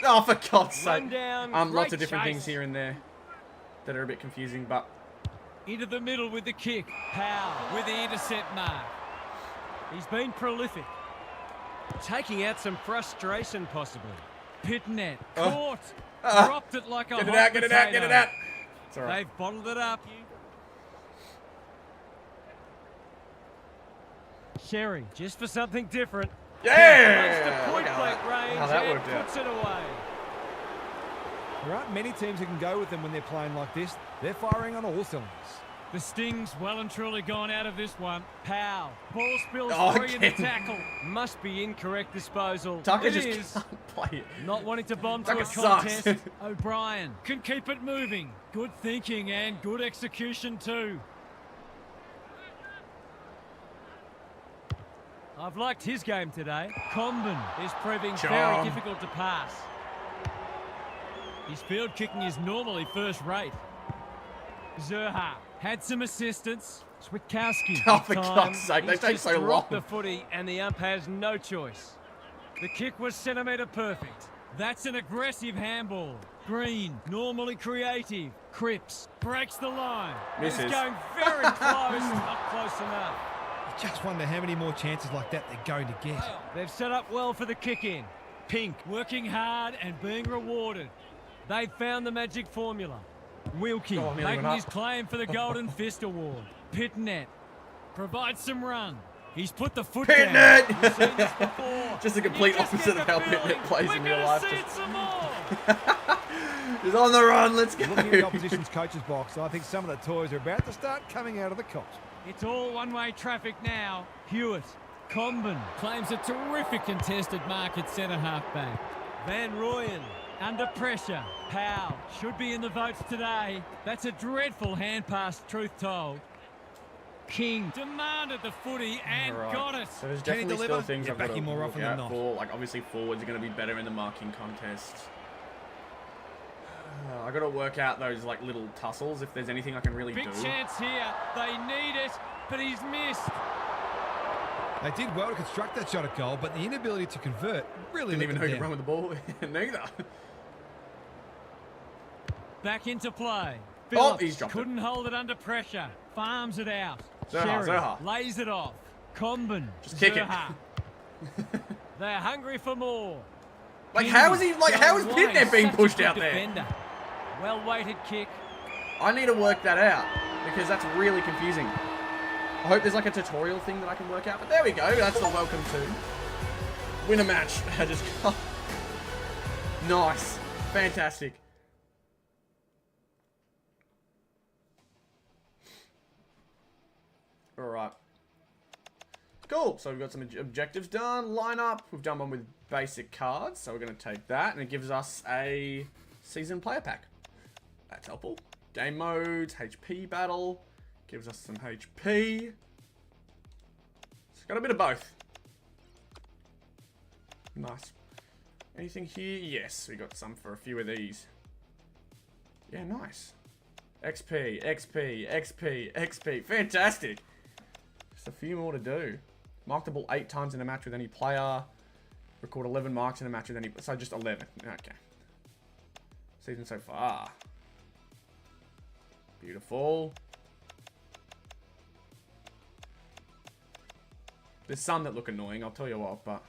Oh, for God's sake. Run down, Lots great of different chase. things here and there that are a bit confusing, but Into the middle with the kick. Powell with the intercept mark. He's been prolific. Taking out some frustration, possibly. Pitnet, caught. Dropped it like a get it hot out, get it out, get it potato. out. It's all right. They've bottled it up. Sherry, just for something different. Yeah! Runs to point Look at blank that. range How that and worked out. puts it away. There aren't many teams who can go with them when they're playing like this. They're firing on all cylinders. The Sting's well and truly gone out of this one. Powell, ball spills Oh, free in the again. tackle. Must be incorrect disposal. Tucker It just is. can't play it. Not wanting to bomb to Tucker a sucks. contest. O'Brien can keep it moving. Good thinking and good execution too. I've liked his game today. Comben is proving very Charm. difficult to pass. His field kicking is normally first rate. Zerha had some assistance. Switkowski. Oh, for time. God's sake, they He's take just so dropped long. the footy and the ump has no choice. The kick was centimetre perfect. That's an aggressive handball. Green, normally creative. Cripps breaks the line. Misses. He's going very close, not close enough. You just wonder how many more chances like that they're going to get. They've set up well for the kick-in. Pink working hard and being rewarded. They've found the magic formula. Wilkie Oh, nearly making went his up. claim for the Golden Fist Award. Pitnet provides some run. He's put the foot down. Pitnet! We've seen this before. Just the complete You just opposite get of how the Pitnet feeling plays we're in real gonna life. see Just- it some more. He's on the run, let's go. Looking at the opposition's coach's box, I think some of the toys are about to start coming out of the cot. It's all one-way traffic now. Hewitt, Comben claims a terrific contested mark at centre half-back. Van Rooyen under pressure. Powell should be in the votes today. That's a dreadful hand pass, truth told. King demanded the footy and Alright. got it. So there's Can he definitely deliver? still things Yeah, I've got to backing more look often than out not. for. Like, obviously, forwards are going to be better in the marking contest. I got to work out those like little tussles if there's anything I can really Big do. chance here. They need it, but he's missed. They did well to construct that shot at goal, but the inability to convert really Didn't even know let you them could run down. with the ball. Neither. Back into play. Oh, Phillips he's dropped it. couldn't hold it under pressure. Farms it out. Zerha, Sherry Zerha. lays it off. Comben. Just kick it. Zerha. They're hungry for more. Like, how is he? Like, how is Going wide. Pitnet being Such a pushed good out there? defender. Well-weighted kick. I need to work that out because that's really confusing. I hope there's like a tutorial thing that I can work out. But there we go. That's the welcome to win a match. I just nice, fantastic. All right. Cool. So we've got some objectives done. Line up. We've done one with basic cards. So we're going to take that. And it gives us a season player pack. That's helpful. Game modes. HP battle. Gives us some HP. It's got a bit of both. Nice. Anything here? Yes. We got some for a few of these. Yeah, nice. XP. XP. XP. XP. Fantastic. Just a few more to do. Mark the ball 8 times in a match with any player. Record 11 marks in a match with any... So just 11. Okay. Season so far. Beautiful. There's some that look annoying, I'll tell you what, but...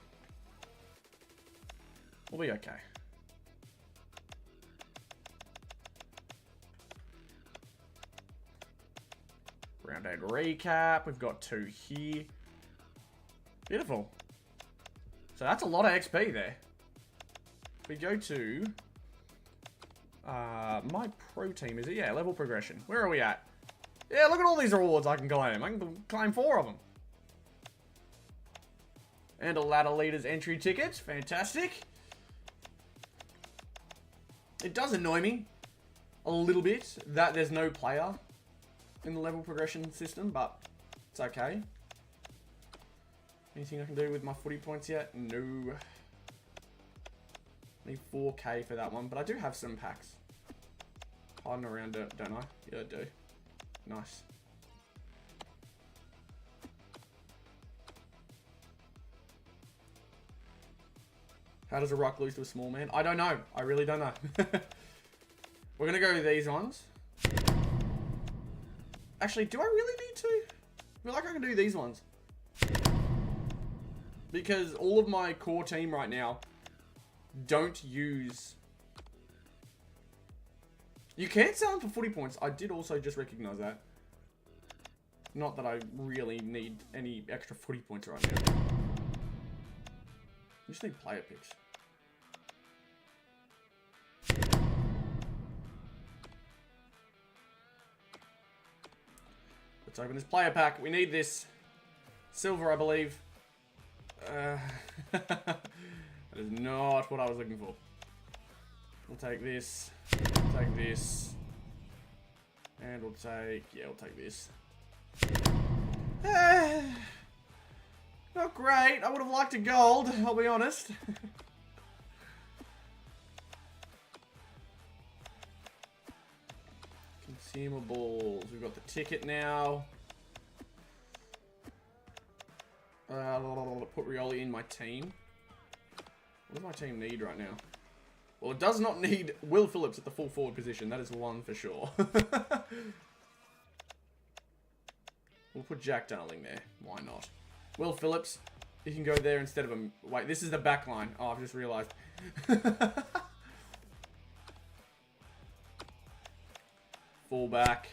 We'll be okay. Round 8 recap. We've got 2 here. Beautiful. So that's a lot of XP there. If we go to... my pro team, is it? Yeah, level progression. Where are we at? Yeah, look at all these rewards I can claim. I can claim 4 of them. And a ladder leader's entry ticket. Fantastic. It does annoy me a little bit that there's no player in the level progression system, but it's okay. Anything I can do with my footy points yet? No. Need 4k for that one, but I do have some packs hiding around it, don't I? Yeah, I do. Nice. How does a ruck lose to a small man? I don't know. I really don't know. We're going to go with these ones. Actually, do I really need to? I feel like I can do these ones. Because all of my core team right now don't use... You can sell them for footy points. I did also just recognize that. Not that I really need any extra footy points right now. I just need player picks. Let's open this player pack. We need this. Silver, I believe. That is not what I was looking for. We'll take this. We'll take this. And we'll take... Yeah, we'll take this. Not great. I would have liked a gold, I'll be honest. Consumables. We've got the ticket now. Put Rioli in my team. What does my team need right now? Well, it does not need Will Phillips at the full forward position. That is one for sure. We'll put Jack Darling there. Why not? Will Phillips, he can go there instead of him. Wait, this is the back line. Oh, I've just realised. Fullback.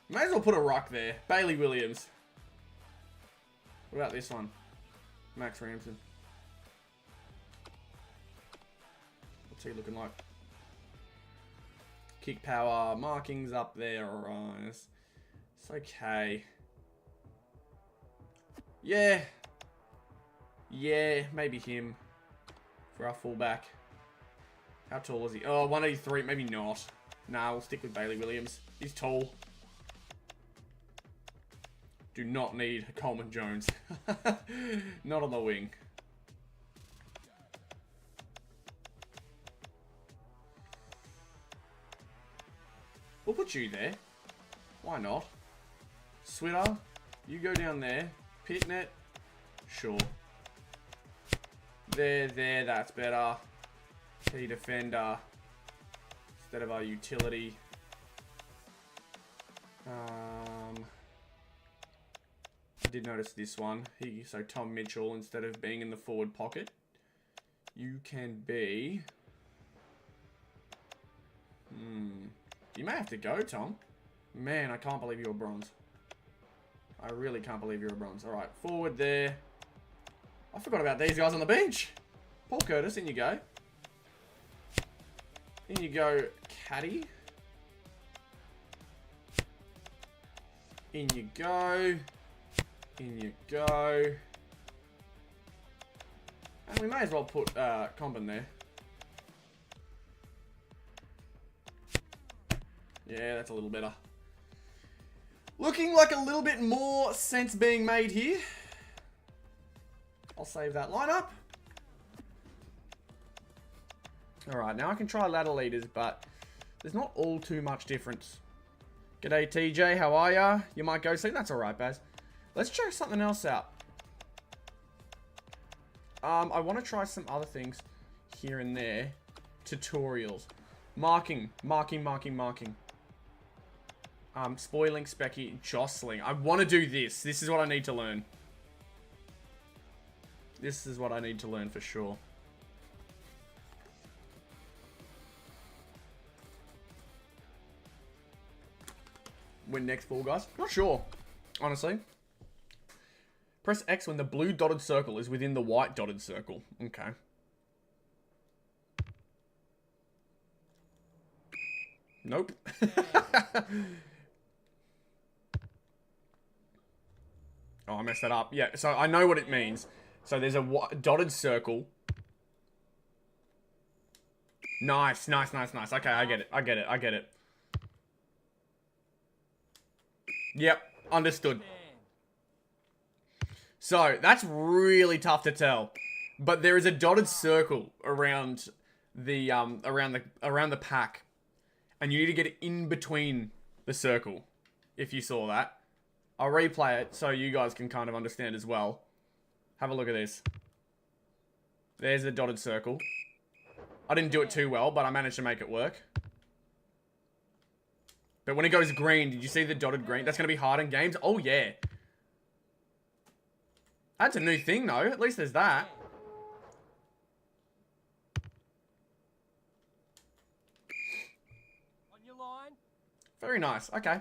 May as well put a ruck there. Bailey Williams. What about this one? Max Ramsden. What's he looking like? Kick power. Markings up there. Alright. It's okay. Yeah. Yeah, maybe him. For our fullback. How tall is he? Oh, 183. Maybe not. Nah, we'll stick with Bailey Williams. He's tall. Do not need Coleman Jones. Not on the wing. We'll put you there. Why not? Switter, you go down there. Pitnet, sure. There, that's better. Key defender. Instead of our utility. I did notice this one. So Tom Mitchell, instead of being in the forward pocket, you can be... You may have to go, Tom. Man, I can't believe you're a bronze. I really can't believe you're a bronze. Alright, forward there. I forgot about these guys on the bench. Paul Curtis, in you go. In you go, Caddy. In you go. In you go. And we may as well put Comben there. Yeah, that's a little better. Looking like a little bit more sense being made here. I'll save that lineup. Alright, now I can try ladder leaders, but there's not all too much difference. G'day TJ, how are ya? You might go see. That's alright, Baz. Let's check something else out. I want to try some other things here and there. Tutorials. Marking. Spoiling, specky, jostling. I want to do this. This is what I need to learn. This is what I need to learn for sure. Win next Fall Guys? Not sure, honestly. Press X when the blue dotted circle is within the white dotted circle. Okay. Nope. Oh, I messed that up. Yeah, so I know what it means. So there's a dotted circle. Nice. Okay, I get it. Yep, understood. So, that's really tough to tell. But there is a dotted circle around the around the pack. And you need to get it in between the circle, if you saw that. I'll replay it so you guys can kind of understand as well. Have a look at this. There's the dotted circle. I didn't do it too well, but I managed to make it work. But when it goes green, did you see the dotted green? That's going to be hard in games. Oh, yeah. That's a new thing, though. At least there's that. On your line. Very nice. Okay.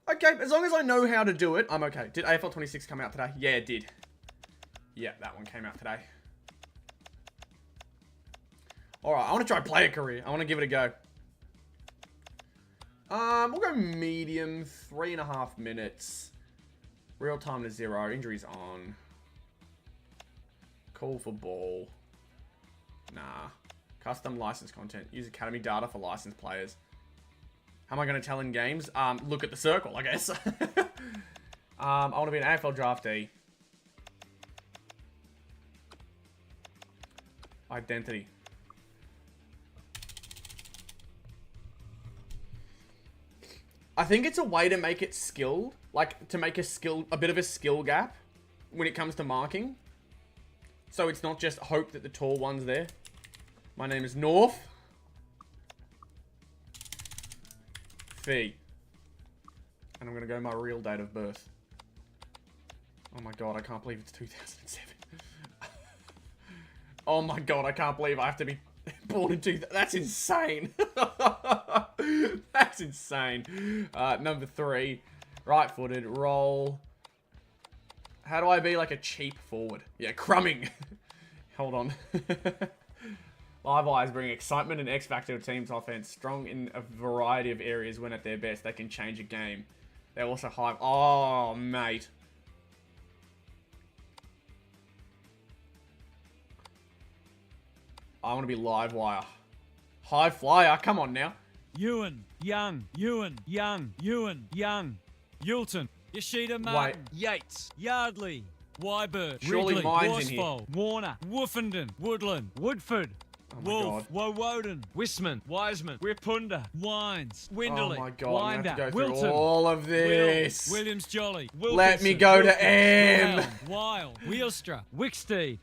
Okay, as long as I know how to do it, I'm okay. Did AFL 26 come out today? Yeah, it did. Yeah, that one came out today. Alright, I want to try player career. I want to give it a go. We'll go medium, 3.5 minutes. Real time to 0. Injuries on. Call for ball. Nah. Custom license content. Use academy data for licensed players. How am I going to tell in games? Look at the circle, I guess. I want to be an AFL draftee. Identity. I think it's a way to make it skilled. Like, to make a bit of a skill gap when it comes to marking. So it's not just hope that the tall one's there. My name is North. Fee. And I'm going to go my real date of birth. Oh my god, I can't believe it's 2007. Oh my god, I can't believe I have to be born in 2000. That's insane. That's insane. Number 3. Right-footed. Roll. How do I be like a cheap forward? Yeah, crumbing. Hold on. Live eyes bring excitement and X factor to team's offense. Strong in a variety of areas when at their best. They can change a game. They're also high. Oh, mate. I want to be live wire. High flyer. Come on now. Young. Yulton. Yoshida Martin. Yates. Yardley. Wyberg. Surely Ridley. mine's in here. Worsfold. Warner. Woofenden. Woodland. Woodford. Oh my Wolf. god. Woden. Wisman. Wiseman. Wipunda. Wines. Winderley. Oh my god, I have to go through Wilton. all of this. Williams Jolly. Let me go to M. Wild. Wheelstra. Wicksteed.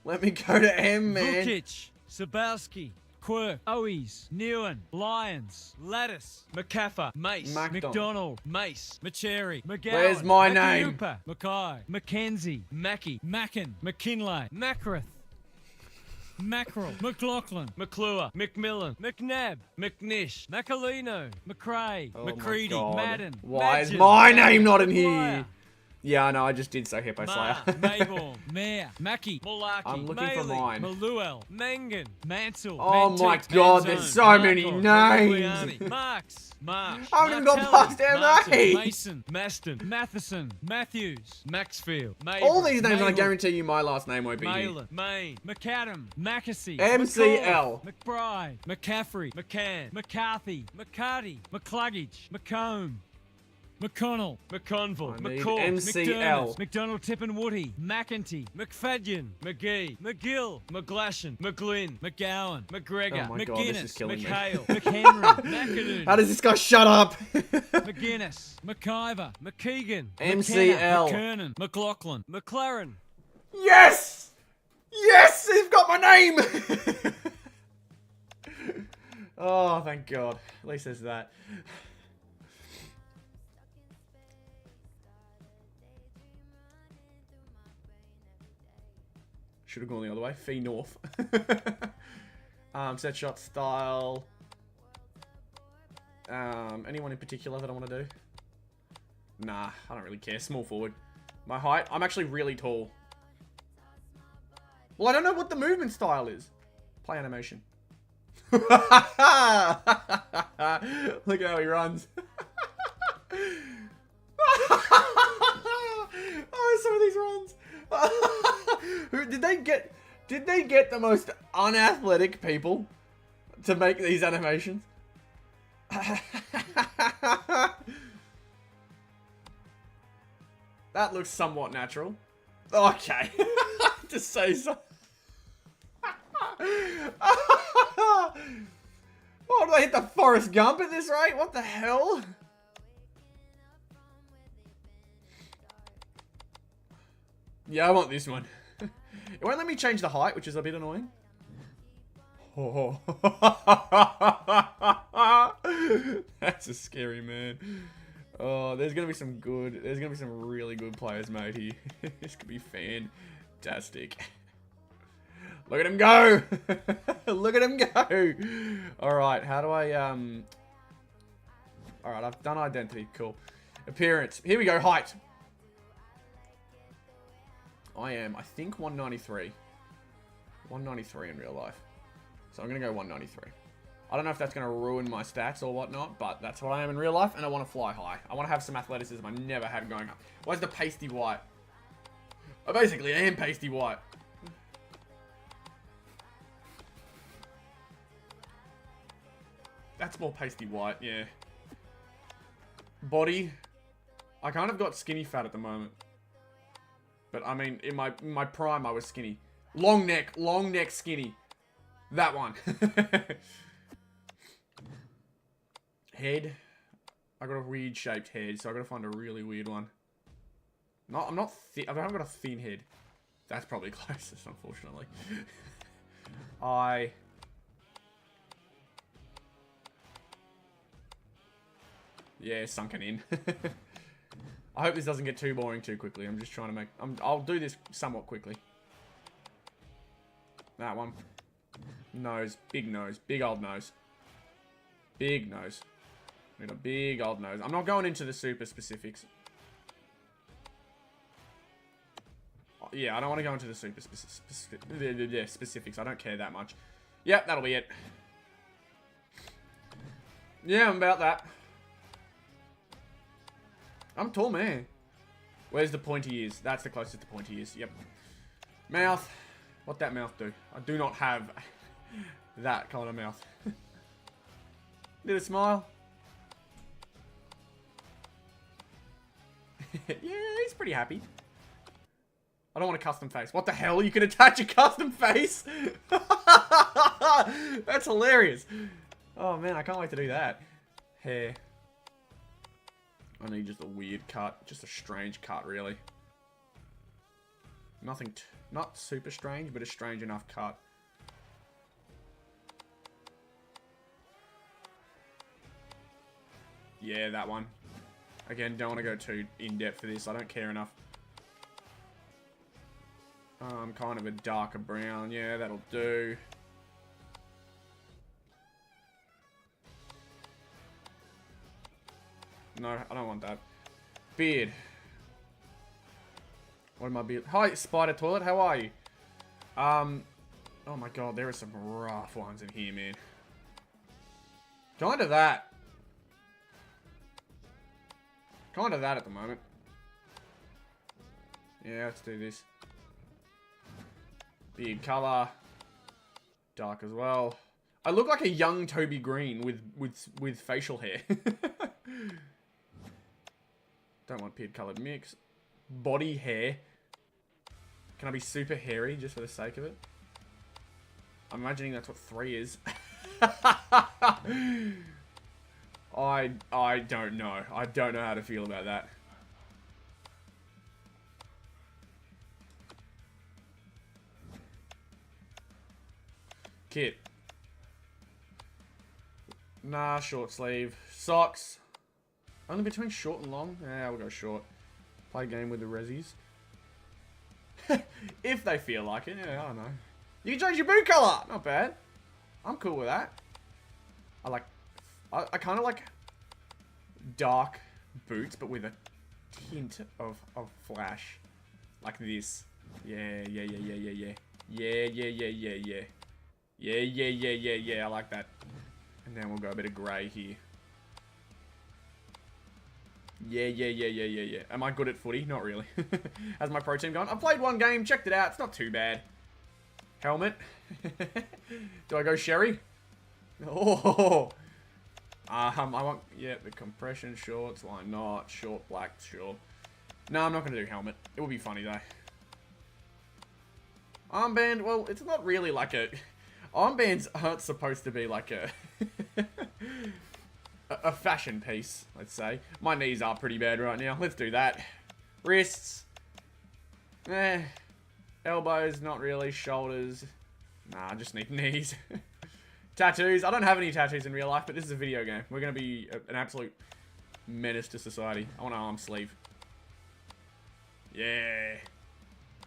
Let me go to M, man. Vukic. Sabowski. Quirk. Owies. Newen. Lyons. Lattice. McCaffer. Mace. McDonald. Mace. Macheri. McGowan. Where's my name? Mackay. Mackenzie. Mackey. Mackin. McKinlay. Mackrath. Mackerel. McLaughlin. McClure. McMillan. McNabb. McNish. Macalino. McRae. Oh McCready. my God. Madden. Why is Madgen, my name not in here? Flyer. Yeah, I know, I just did say Hippo Ma, Slayer. Mayborn, Mayor, Mackie, Mulaki, I'm looking for mine. Maluel, Mangan, Mansell, Oh my Mantique, god, Manzone, there's so many Markov, names. Morigliani, Marks, Marsh, I haven't even got Martelli, past their Martin, names. Mason, Maston, Matheson, Matthews, Maxfield, Mayborn, All these names, I Maywood, guarantee you my last name won't be here. Malin, Maine, McAdam, Mackesy, MCL. McCall, McBride, McCaffrey, McCann, McCarthy, McCarty, McCluggage, McComb, McConnell, McConville, I need McCall, MCL. McDermott, McDonald, Tippin Woody, McEntee, McFadyen, McGee, McGill, McGlashan, McGlynn, McGowan, McGregor, Oh my God, this is McGuinness, killing me. McHale, McHenry, McAdoon, How does this guy shut up? McGuinness, McIver, McKeegan, MCL. McKernan, McLaughlin, McLaren, Yes! Yes! He's got my name! Oh, thank God. At least there's that. Should have gone the other way. Fee North. Set shot style. Anyone in particular that I want to do? Nah, I don't really care. Small forward. My height? I'm actually really tall. Well, I don't know what the movement style is. Play animation. Look at how he runs. Oh, some of these runs. Did they get the most unathletic people to make these animations? That looks somewhat natural. Okay. To say so. Oh, do I hit the Forrest Gump at this rate? What the hell? Yeah, I want this one. It won't let me change the height, which is a bit annoying. Oh. That's a scary man. Oh, there's gonna be some really good players made here. This could be fantastic. Look at him go! Look at him go! Alright, how do I, Alright, I've done identity. Cool. Appearance. Here we go. Height. I think, 193. 193 in real life. So I'm going to go 193. I don't know if that's going to ruin my stats or whatnot, but that's what I am in real life, and I want to fly high. I want to have some athleticism I never had going up. Where's the pasty white? I basically am pasty white. That's more pasty white, yeah. Body. I kind of got skinny fat at the moment. But, I mean, in my prime, I was skinny. Long neck skinny. That one. Head. I got a weird shaped head, so I gotta find a really weird one. I haven't got a thin head. That's probably closest, unfortunately. Yeah, sunken in. I hope this doesn't get too boring too quickly. I'm just trying to make... I'll do this somewhat quickly. That one. Nose. Big nose. Big old nose. Big nose. Need a big old nose. I'm not going into the super specifics. Yeah, I don't want to go into the super specifics. I don't care that much. Yep, that'll be it. Yeah, I'm about that. I'm a tall man. Where's the pointy ears? That's the closest to pointy ears. Yep. Mouth. What'd that mouth do? I do not have that kind of mouth. Did it smile? Yeah, he's pretty happy. I don't want a custom face. What the hell? You can attach a custom face? That's hilarious. Oh man, I can't wait to do that. Hair. I need just a weird cut. Just a strange cut, really. Nothing, not super strange, but a strange enough cut. Yeah, that one. Again, don't want to go too in-depth for this. I don't care enough. Kind of a darker brown. Yeah, that'll do. No, I don't want that. Beard. What am I beard? Hi, Spider Toilet. How are you? Oh my god, there are some rough ones in here, man. Kind of that. Kind of that at the moment. Yeah, let's do this. Beard color. Dark as well. I look like a young Toby Green with facial hair. Don't want beard colored mix. Body hair. Can I be super hairy just for the sake of it? I'm imagining that's what 3 is. I don't know. I don't know how to feel about that. Kit. Nah, short sleeve. Socks. Only between short and long? Yeah, we'll go short. Play a game with the Rezzies. If they feel like it. Yeah, I don't know. You can change your boot color. Not bad. I'm cool with that. I kind of like dark boots, but with a hint of flash. Like this. Yeah. Yeah, I like that. And then we'll go a bit of grey here. Yeah. Am I good at footy? Not really. How's my pro team going? I've played one game, checked it out. It's not too bad. Helmet. Do I go Sherry? Oh. I want, yeah, the compression shorts. Why not? Short black, sure. No, I'm not going to do helmet. It would be funny, though. Armband, well, it's not really like a... Armbands aren't supposed to be like a... a fashion piece, let's say. My knees are pretty bad right now. Let's do that. Wrists. Elbows, not really. Shoulders. Nah, I just need knees. Tattoos. I don't have any tattoos in real life, but this is a video game. We're going to be an absolute menace to society. I want an arm sleeve. Yeah.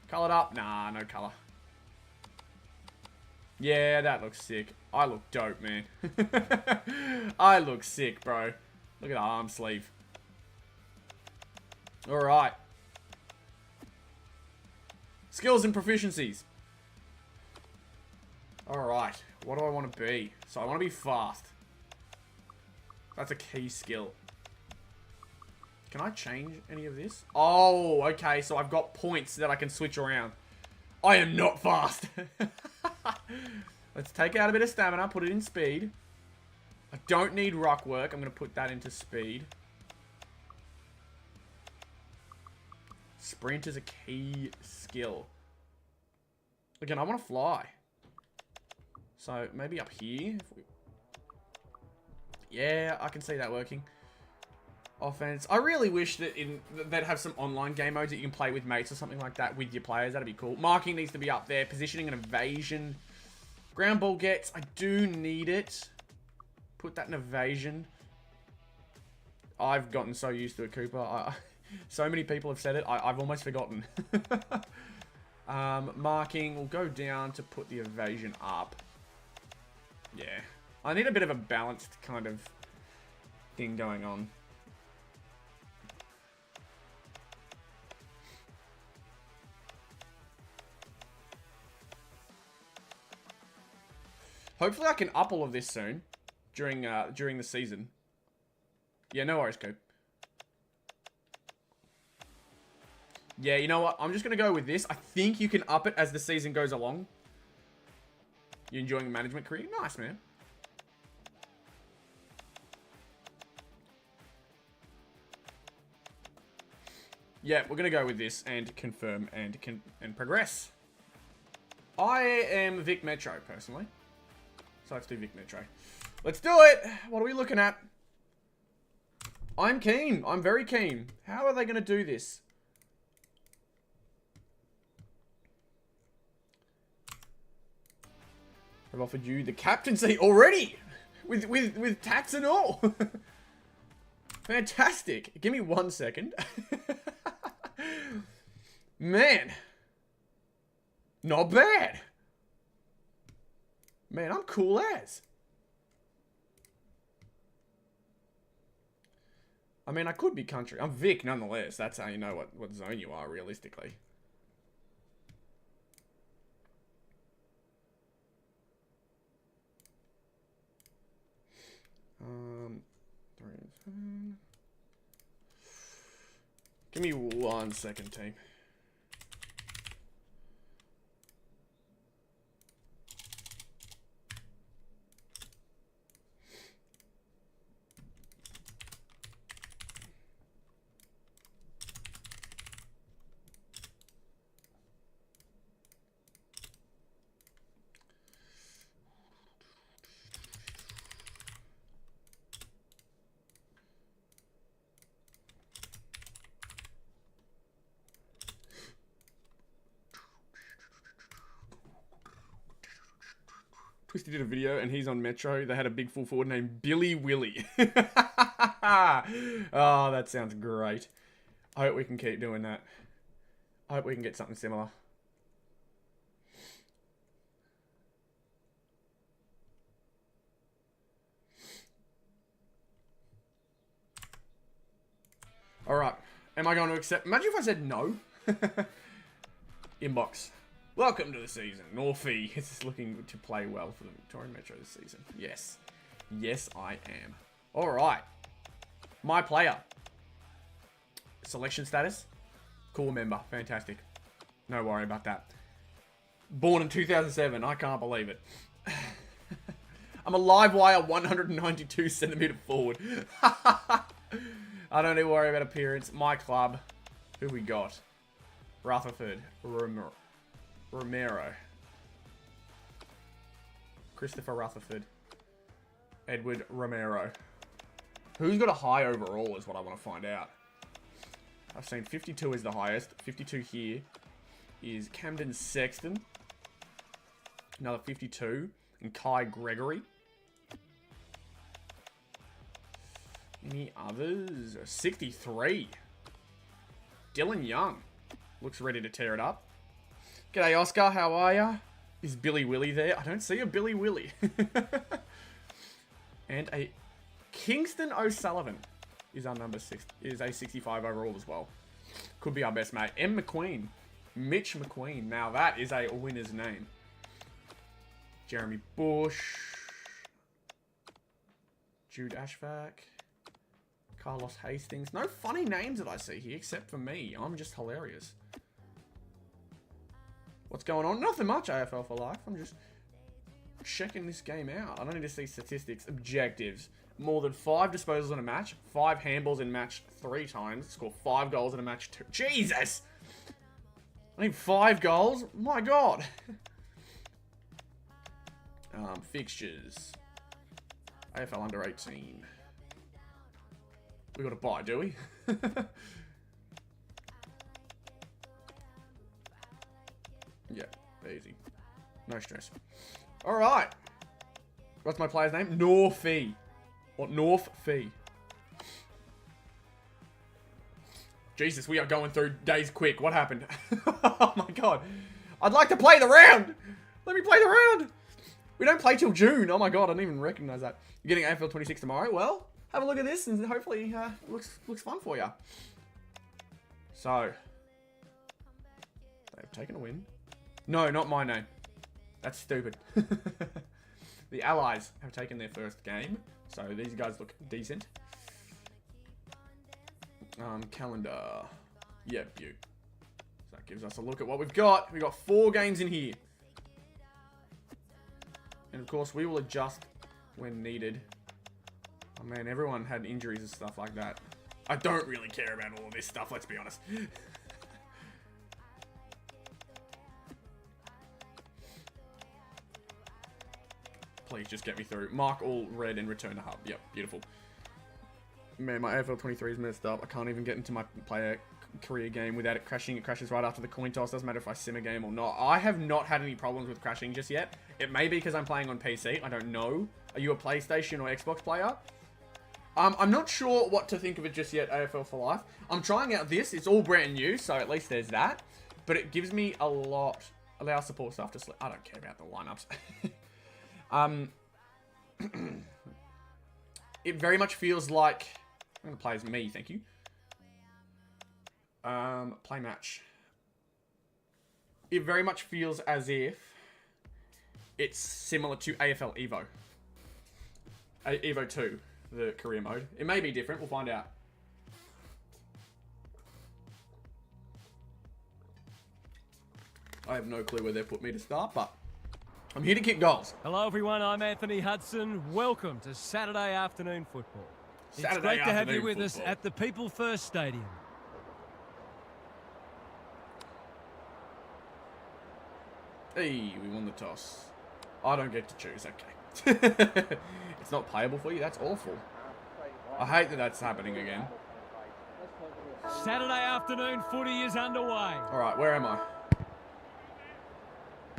Colored up? Nah, no color. Yeah, that looks sick. I look dope, man. I look sick, bro. Look at the arm sleeve. Alright. Skills and proficiencies. Alright. What do I want to be? So I want to be fast. That's a key skill. Can I change any of this? Oh, okay. So I've got points that I can switch around. I am not fast. Let's take out a bit of stamina, put it in speed. I don't need rock work. I'm going to put that into speed. Sprint is a key skill. Again, I want to fly. So maybe up here. Yeah, I can see that working. Offense. I really wish that they'd have some online game modes that you can play with mates or something like that with your players. That'd be cool. Marking needs to be up there. Positioning and evasion. Ground ball gets. I do need it. Put that in evasion. I've gotten so used to it, Cooper. So many people have said it. I've almost forgotten. Marking. We'll go down to put the evasion up. Yeah. I need a bit of a balanced kind of thing going on. Hopefully I can up all of this soon. During the season. Yeah, no worries, Coop. Yeah, you know what? I'm just going to go with this. I think you can up it as the season goes along. You enjoying a management career? Nice, man. Yeah, we're going to go with this and confirm and progress. I am Vic Metro, personally. So let's do Vic Metro. Let's do it! What are we looking at? I'm keen. I'm very keen. How are they going to do this? I've offered you the captaincy already! With tats and all! Fantastic. Give me 1 second. Man. Not bad. Man, I'm cool as. I mean, I could be country. I'm Vic, nonetheless. That's how you know what zone you are, realistically. Give me 1 second, team. Twisty did a video and he's on Metro. They had a big full forward named Billy Willy. Oh, that sounds great. I hope we can keep doing that. I hope we can get something similar. Alright. Am I going to accept? Imagine if I said no. Inbox. Welcome to the season. Northy is looking to play well for the Victorian Metro this season. Yes. Yes, I am. Alright. My player. Selection status. Cool member. Fantastic. No worry about that. Born in 2007. I can't believe it. I'm a live wire 192 centimeter forward. I don't need to worry about appearance. My club. Who we got? Rutherford. Romero. Christopher Rutherford. Edward Romero. Who's got a high overall is what I want to find out. I've seen 52 is the highest. 52 here is Camden Sexton. Another 52. And Kai Gregory. Any others? 63. Dylan Young. Looks ready to tear it up. G'day, Oscar. How are ya? Is Billy Willy there? I don't see a Billy Willy. And a Kingston O'Sullivan is our number 6. Is a 65 overall as well. Could be our best mate. M. McQueen. Mitch McQueen. Now that is a winner's name. Jeremy Bush. Jude Ashvack. Carlos Hastings. No funny names that I see here except for me. I'm just hilarious. What's going on? Nothing much, AFL for life. I'm just checking this game out. I don't need to see statistics. Objectives. More than 5 disposals in a match. 5 handballs in match 3 times. Score 5 goals in a match 2. Jesus! I need 5 goals? My God! Fixtures. AFL under 18. We got to buy, do we? Yeah, easy. No stress. Alright. What's my player's name? Northy. What? Northy. Jesus, we are going through days quick. What happened? Oh my God. I'd like to play the round. Let me play the round. We don't play till June. Oh my God, I didn't even recognize that. You're getting AFL 26 tomorrow. Well, have a look at this and hopefully looks fun for you. So, they've taken a win. No, not my name. That's stupid. The Allies have taken their first game. So these guys look decent. Calendar. Yeah, beaut. So that gives us a look at what we've got. We've got 4 games in here. And of course, we will adjust when needed. Oh man, everyone had injuries and stuff like that. I don't really care about all of this stuff, let's be honest. Please just get me through. Mark all red and return to hub. Yep, beautiful. Man, my AFL 23 is messed up. I can't even get into my player career game without it crashing. It crashes right after the coin toss. Doesn't matter if I sim a game or not. I have not had any problems with crashing just yet. It may be because I'm playing on PC. I don't know. Are you a PlayStation or Xbox player? I'm not sure what to think of it just yet, AFL for life. I'm trying out this. It's all brand new, so at least there's that. But it gives me a lot. Allow support staff to select. I don't care about the lineups. It very much feels like... I'm going to play as me, thank you. Play match. It very much feels as if it's similar to AFL Evo. Evo 2, the career mode. It may be different, we'll find out. I have no clue where they've put me to start, but I'm here to kick goals. Hello everyone, I'm Anthony Hudson. Welcome to Saturday afternoon football. It's great to have you with us at the People First Stadium. Hey, we won the toss. I don't get to choose, okay. It's not playable for you, that's awful. I hate that that's happening again. Saturday afternoon footy is underway. Alright, where am I?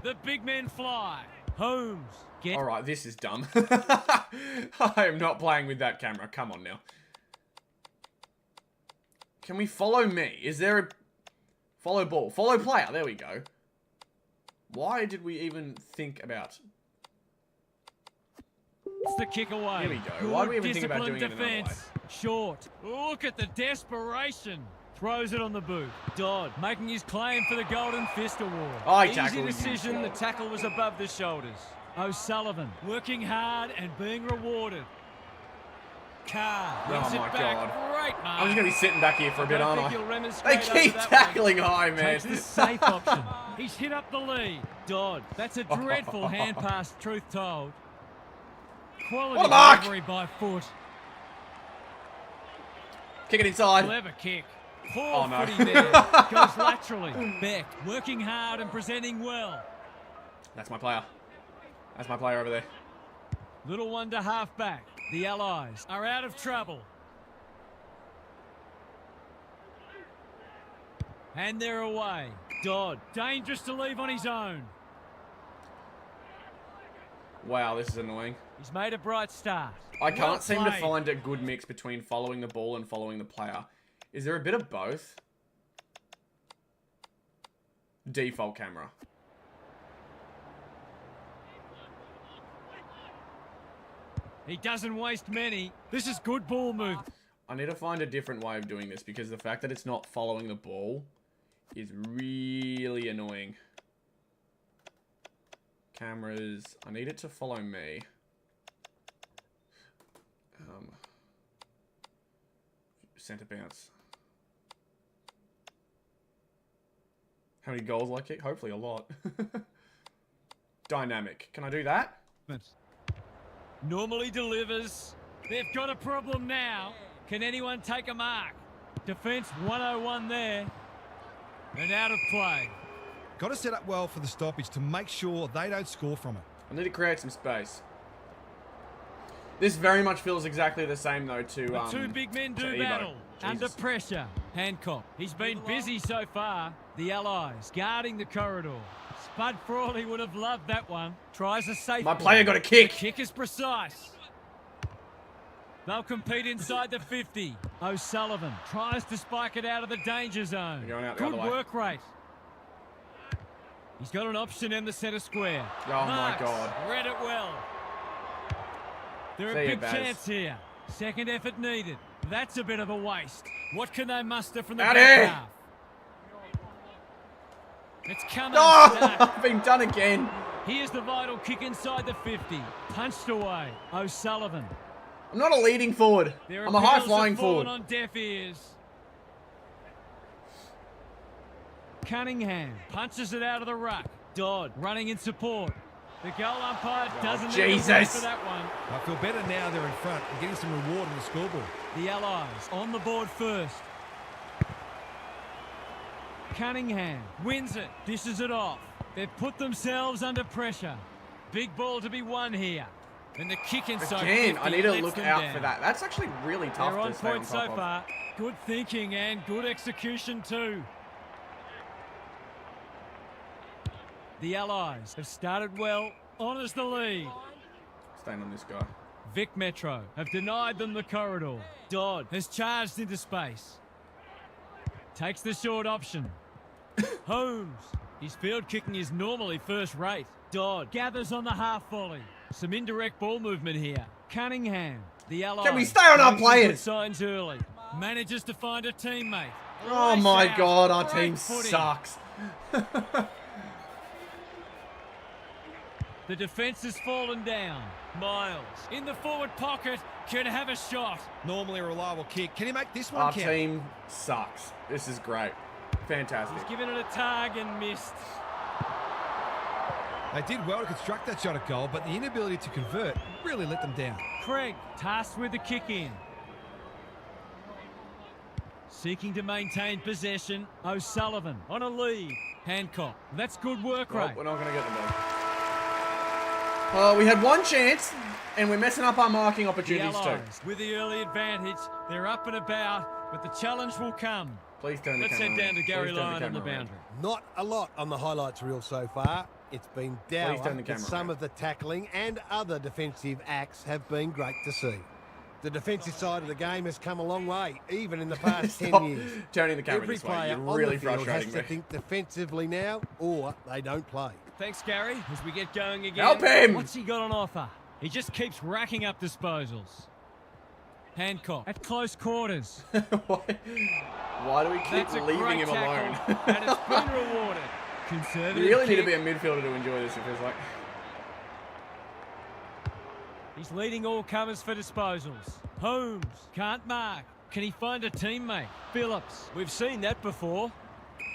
The big men fly. Holmes. All right, this is dumb. I am not playing with that camera. Come on now. Can we follow me? Is there a... Follow ball. Follow player. There we go. Why did we even think about... It's the kick away. Here we go. Good Why do we even think about doing defense. it another way? Short. Look at the desperation. Throws it on the boot. Dodd making his claim for the Golden Fist Award. Easy decision. The tackle was above the shoulders. O'Sullivan working hard and being rewarded. Carr wins it back. Great mark. I'm just going to be sitting back here for a bit, aren't I? They They keep tackling high, man. Takes the safe option. He's hit up the lead. Dodd. That's a dreadful hand pass, truth told. Quality delivery by foot. Kick it inside. Clever kick. Oh, no. Footy there. Goes laterally. Beck working hard and presenting well. That's my player. That's my player over there. Little one to half back. The Allies are out of trouble. And they're away. Dodd, dangerous to leave on his own. Wow, this is annoying. He's made a bright start. I can't seem to find a good mix between following the ball and following the player. Is there a bit of both? Default camera. He doesn't waste many. This is good ball move. I need to find a different way of doing this because the fact that it's not following the ball is really annoying. Cameras. I need it to follow me. Centre bounce. How many goals will I kick? Hopefully a lot. Dynamic. Can I do that? Normally delivers. They've got a problem now. Can anyone take a mark? Defence 101 there. And out of play. Got to set up well for the stoppage to make sure they don't score from it. I need to create some space. This very much feels exactly the same though to The two big men do battle. Under pressure. Hancock. He's been busy so far. The Allies guarding the corridor. Spud Frawley would have loved that one. Tries a safe. My player got a kick. The kick is precise. They'll compete inside the 50. O'Sullivan tries to spike it out of the danger zone. Going out the Good other way. work rate. He's got an option in the centre square. Oh Marks my God. read it well. They're a big chance here. Second effort needed. That's a bit of a waste. What can they muster from the back half? It's come unstuck. I've been done again. Here's the vital kick inside the 50. Punched away. O'Sullivan. I'm not a leading forward. I'm a high-flying forward. On deaf ears. Cunningham punches it out of the ruck. Dodd running in support. The goal umpire doesn't need to wait for that one. I feel better now they're in front and getting some reward on the scoreboard. The Allies on the board first. Cunningham wins it, dishes it off. They've put themselves under pressure. Big ball to be won here. And the kick inside. Again, I need to look out for that. That's actually really tough They're on to stay on point top so of. far. Good thinking and good execution too. The Allies have started well, honours the lead. Staying on this guy. Vic Metro have denied them the corridor. Dodd has charged into space. Takes the short option. Holmes. His field kicking is normally first rate. Dodd gathers on the half volley. Some indirect ball movement here. Cunningham. The Allies. Can we stay on our good players? Signs early. Manages to find a teammate. Oh Race my out. God, our Great team footy. sucks. The defence has fallen down. Miles in the forward pocket can have a shot. Normally a reliable kick. Can he make this one Our count? team sucks. This is great. Fantastic. He's given it a tag and missed. They did well to construct that shot at goal, but the inability to convert really let them down. Craig tasked with the kick in. Seeking to maintain possession. O'Sullivan on a lead. Hancock. That's good work Well, rate. we're not going to get the ball. We had one chance, and we're messing up our marking The opportunities too. Allies with the early advantage. They're up and about, but the challenge will come. Please turn the Let's camera head down around. to Gary Please turn Lyon on the camera around. boundary. Not a lot on the highlights reel so far. It's been Please turn dour, the but camera some around. of the tackling and other defensive acts have been great to see. The defensive side of the game has come a long way, even in the past 10 Stop years. turning the camera Every this way. player You're on really the field has frustrating to me. think defensively now, or they don't play. Thanks, Gary. As we get going again. Help him! What's he got on offer? He just keeps racking up disposals. Hancock at close quarters. Why do we keep That's a leaving great him alone? tackle, and it's been rewarded. Conservative You really need to kick. be a midfielder to enjoy this, it feels like. He's leading all comers for disposals. Holmes can't mark. Can he find a teammate? Phillips. We've seen that before.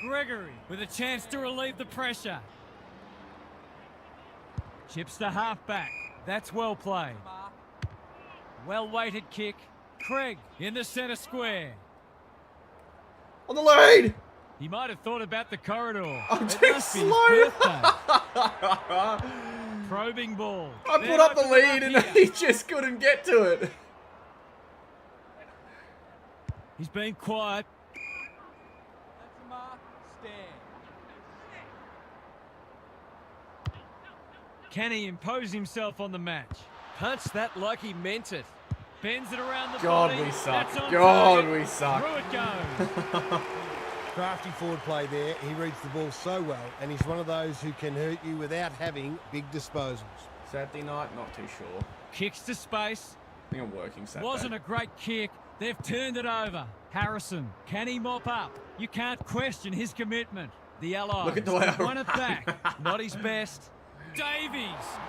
Gregory with a chance to relieve the pressure. Chips the halfback. That's well played. Well-weighted kick. Craig in the centre square. On the lead! He might have thought about the corridor. I'm It too must be his slow. birthday. Probing ball. I They're put up the opening lead and here. he just couldn't get to it. He's been quiet. Can he impose himself on the match? Punch that like he meant it. Bends it around the God, body. we suck. That's on God, target. we suck. Through it goes. Crafty forward play there. He reads the ball so well, and he's one of those who can hurt you without having big disposals. Saturday night, not too sure. Kicks to space. I think I'm working Saturday. Wasn't a great kick. They've turned it over. Harrison, can he mop up? You can't question his commitment. The Allies Look at the way I won it back. Not his best. Davies,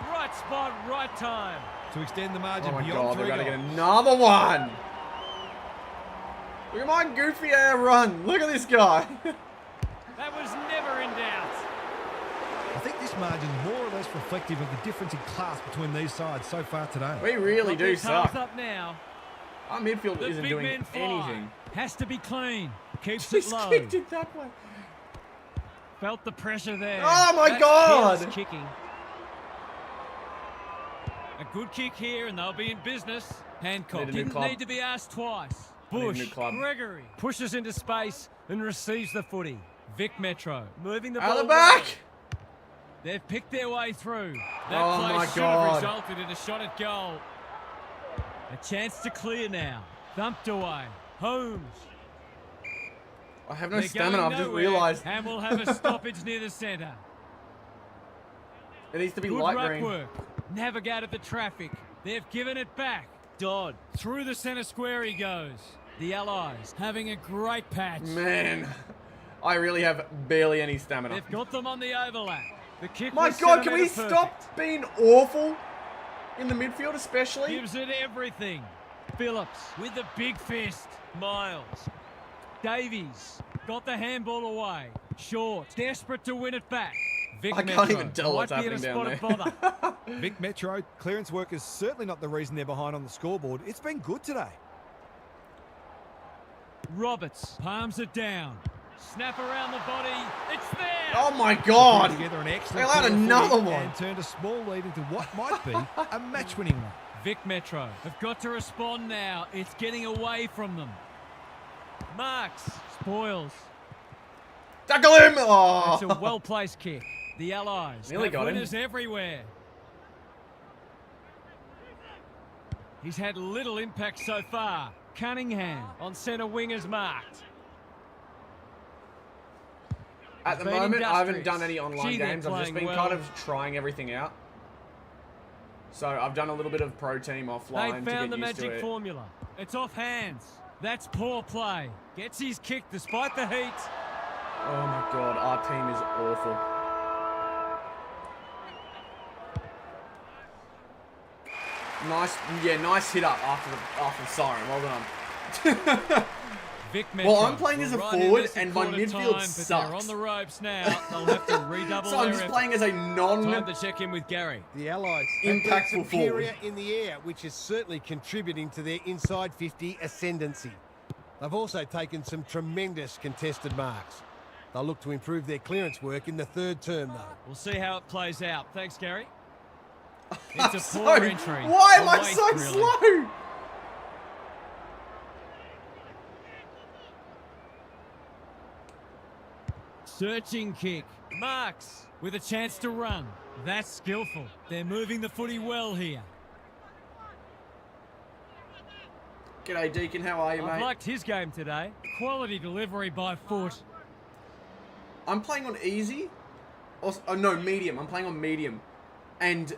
right spot, right time. To extend the Oh margin my beyond God, they're 3 going to get goals. another one. Look at my goofy air run. Look at this guy. That was never in doubt. I think this margin is more or less reflective of the difference in class between these sides so far today. We really do Got their tails suck. up now. Our midfield The isn't big doing men fly. anything. Has to be clean. Keeps Just it low. kicked it that way. Felt the pressure there. Oh my That's God! careless kicking. A good kick here and they'll be in business. Hancock Need a new didn't club. need to be asked twice. I need a Bush, new club. Gregory pushes into space and receives the footy. Vic Metro moving the Out ball. the back. well. They've picked their way through. That Oh play my should God. have resulted in a shot at goal. A chance to clear now. Thumped away. Holmes. I have no They're stamina. going I've just nowhere, realised And we'll have a stoppage near the centre. it needs to be Good light ruck green. work. Navigated the traffic. They've given it back. Dodd. Through the centre square he goes. The Allies having a great patch. Man, I really have barely any stamina. They've got them on the overlap. The kick My was God, can we centimetre stop perfect. being awful in the midfield, especially? Gives it everything. Phillips with the big fist. Miles. Davies got the handball away. Short. Desperate to win it back. Vic I can't Metro even tell what's might be in a happening spot down of bother. Vic Metro, clearance work is certainly not the reason they're behind on the scoreboard. It's been good today. Roberts palms it down. Snap around the body. It's there. Oh my Put God! together an excellent They allowed quarter another footy one. and turned a small lead into what might be a match-winning one. Vic Metro have got to respond now. It's getting away from them. Marks. Spoils. Tackle him! Oh! It's a well-placed kick. The Allies Nearly have got him. winners everywhere. He's had little impact so far. Cunningham on centre wing is marked. At the been moment, I haven't industrious. done any online Gee, they're games. I've just playing been well. kind of trying everything out. So I've done a little bit of pro team They offline to found the get used to magic it. formula. It's off hands. That's poor play. Gets his kick despite the heat. Oh my God, our team is awful. Nice, yeah, nice hit up after the siren. Well done. Vic Metro Well, I'm playing as a will run in forward this in and my quarter midfield time, but sucks. They're on the ropes now. They'll have to redouble So I'm their just effort. playing as a Time to check in with Gary. The Allies have been Impactful superior forward. in the air, which is certainly contributing to their inside 50 ascendancy. They've also taken some tremendous contested marks. They'll look to improve their clearance work in the third term, though. We'll see how it plays out. Thanks, Gary. It's a So- poor entry. Why am A I waste, so really. slow? Searching kick. Marks with a chance to run. That's skillful. They're moving the footy well here. G'day, Deacon. How are you, I've mate? liked his game today. Quality delivery by foot. I'm playing on easy. Or, oh, no, medium. I'm playing on medium. And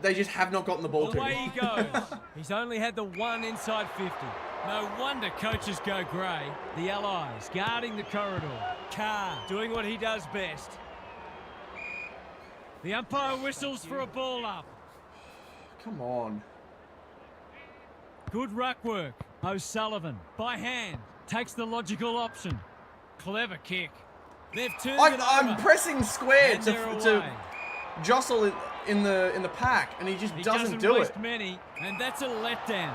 they just have not gotten the ball to Away me. he goes. He's only had the one inside 50. No wonder coaches go grey. The Allies guarding the corridor. Carr doing what he does best. The umpire whistles for a ball up. Come on. Good ruck work. O'Sullivan, by hand, takes the logical option. Clever kick. They've turned it over. I'm pressing square And they're to away. jostle it in the pack, and he just He doesn't do waste it. many, and that's a letdown.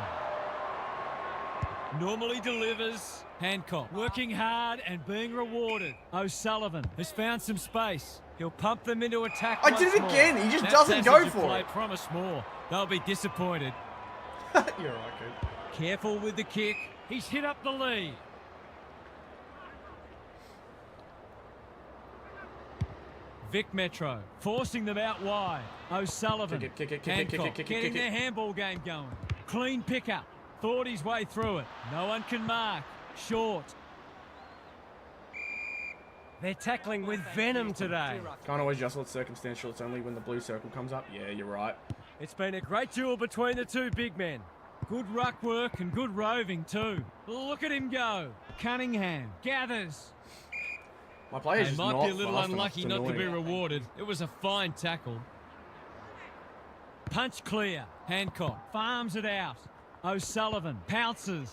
Normally delivers. Hancock working hard and being rewarded. O'Sullivan has found some space. He'll pump them into attack. I did it once again. more. He just That doesn't go passage of for play it. Promise more. They'll be disappointed. You're right, kid. Careful with the kick. He's hit up the lead. Vic Metro forcing them out wide. O'Sullivan, Kick it, Hancock kick getting it. their handball game going. Clean pickup. Thought his way through it. No one can mark. Short. They're tackling with venom today. Can't always jostle it circumstantial. It's only when the blue circle comes up. Yeah, you're right. It's been a great duel between the two big men. Good ruck work and good roving too. Look at him go. Cunningham gathers. My player's They just might not be a little fast enough. unlucky It's not to be annoying. rewarded. It was a fine tackle. Punch clear. Hancock farms it out. O'Sullivan pounces.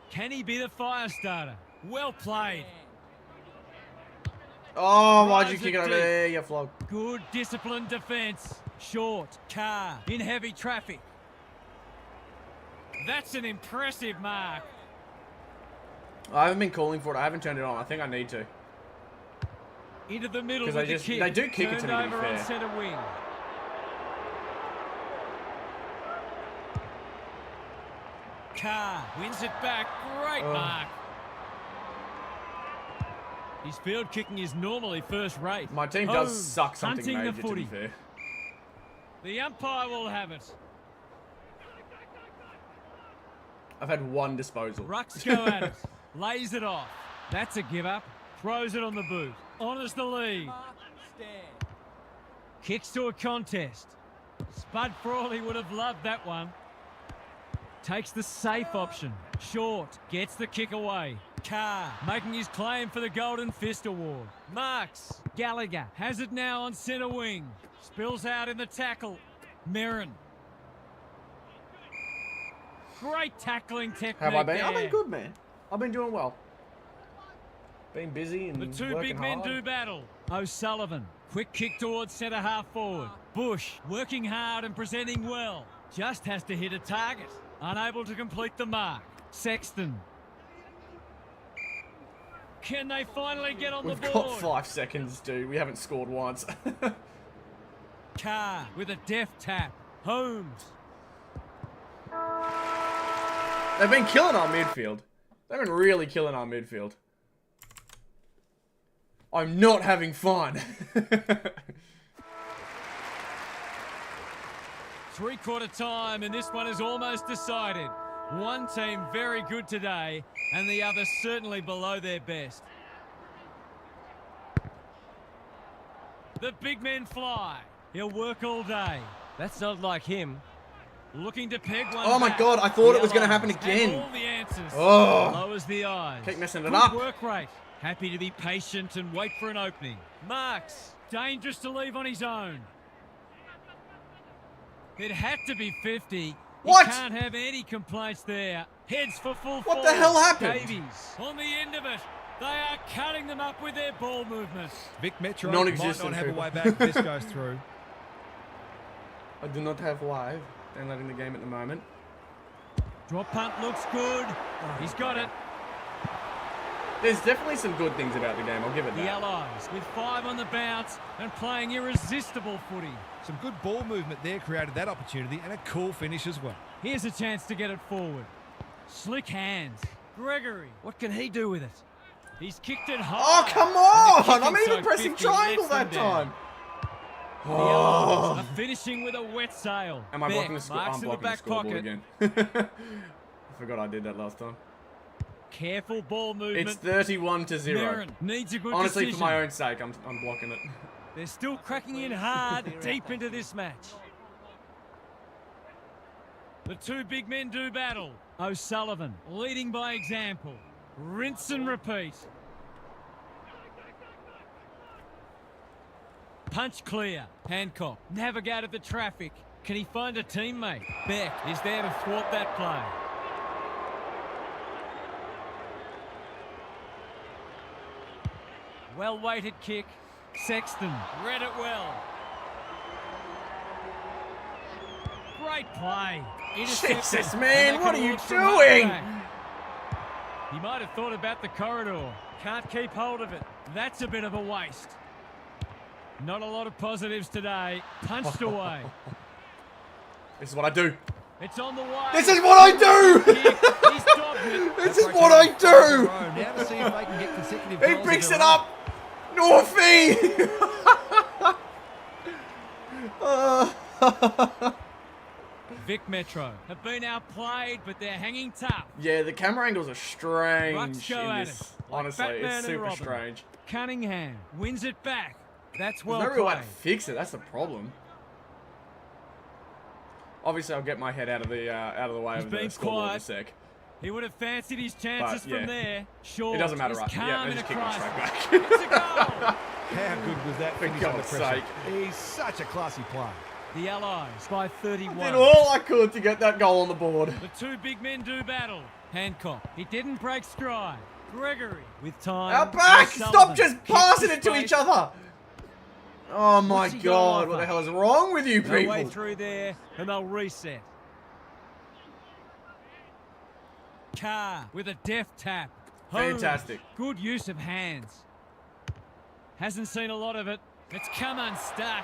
Can he be the fire starter? Well played. Oh, why'd you Drives kick it it over deep. there, you flog? Good disciplined defence. Short. Carr in heavy traffic. That's an impressive mark. I haven't been calling for it. I haven't turned it on. I think I need to. Into the middle 'Cause with they the just- kick. they do kick it to Turned me, to be over on fair. centre wing. Carr wins it back. Great mark. His field kicking is normally first rate. My team does Home, suck something hunting major, the to footy. be fair. The umpire will have it. I've had one disposal. Rucks go at it. Lays it off. That's a give up. Throws it on the boot. Honours the lead. Kicks to a contest. Spud Frawley would have loved that one. Takes the safe option. Short. Gets the kick away. Carr making his claim for the Golden Fist Award. Marks. Gallagher has it now on centre wing. Spills out in the tackle. Merrin. Great tackling technique. Have I been? I've there. been good, man. I've been doing well. Been busy and The two working big men hard. do battle. O'Sullivan, quick kick towards centre half forward. Bush, working hard and presenting well. Just has to hit a target. Unable to complete the mark. Sexton. Can they finally get on We've the got board? 5 seconds, dude. We haven't scored once. Carr with a deft tap. Holmes. They've been killing our midfield. They've been really killing our midfield. I'm not having fun. Three-quarter time, and this one is almost decided. One team very good today, and the other certainly below their best. The big men fly. He'll work all day. That's not like him. Looking to peg one Oh my back. God, I thought The it was gonna Allies happen have again. all the answers. Oh. Lowers the eyes. Keep messing it Good up. work rate. Happy to be patient and wait for an opening. Marks. Dangerous to leave on his own. It had to be 50. What? He can't have any complaints there. Heads for full What the forward. hell happened? Davies on the end of it. They are cutting them up with their ball movement. Vic Metro might Non-existent, not have a people. way back if this goes through. I do not have live. Downloading the game at the moment. Drop punt looks good. He's got it. There's definitely some good things about the game. I'll give it The that. Allies with 5 on the bounce and playing irresistible footy. Some good ball movement there created that opportunity and a cool finish as well. Here's a chance to get it forward. Slick hands. Gregory. What can he do with it? He's kicked it Oh, high. come on! I'm even pressing triangle that time. The Allies are finishing with a wet sail. Am I blocking the score? Marks I'm in the blocking the back scoreboard pocket. again. I forgot I did that last time. Careful ball movement. It's 31-0. Merrin needs a good Honestly, decision. for my own sake, I'm blocking it. They're still cracking in hard deep into this match. The two big men do battle. O'Sullivan leading by example. Rinse and repeat. Punch clear. Hancock navigated the traffic. Can he find a teammate? Beck is there to thwart that play. Well-weighted kick. Sexton read it well. Great play. Jesus, man, what are you doing? He might have thought about the corridor. Can't keep hold of it. That's a bit of a waste. Not a lot of positives today. Punched away. This is what I do. It's on the way. This is what I do! He's stopped it. This is what I do! Now to see if they can get consecutive He goals picks in a it row. up! Northy! Vic Metro have been outplayed, but they're hanging tough. Yeah, the camera angles are strange Rucks go in at this. it, like Honestly, Batman it's and super Robin. strange. Cunningham wins it back. That's well There's no real way played. to fix it. That's the problem. Obviously, I'll get my head out of the way He's of the been scoreboard in a quiet. sec. He would have fancied his chances But, yeah. from there. Sure, It doesn't matter, he's right? calm Yeah, in just a kick it crisis. straight back. It's a goal. How good was that For finish under God's pressure? sake. He's such a classy player. The Allies by 31. Did all I could to get that goal on the board. The two big men do battle. Hancock, he didn't break stride. Gregory with time. Out back! O'Sullivan Stop just kicks passing to it to space. each other! Oh my What's he got God, to what the offer? hell is wrong with you No way people? through there, and they'll reset. Carr with a deft tap. Holmes, Fantastic. good use of hands. Hasn't seen a lot of it. It's come unstuck.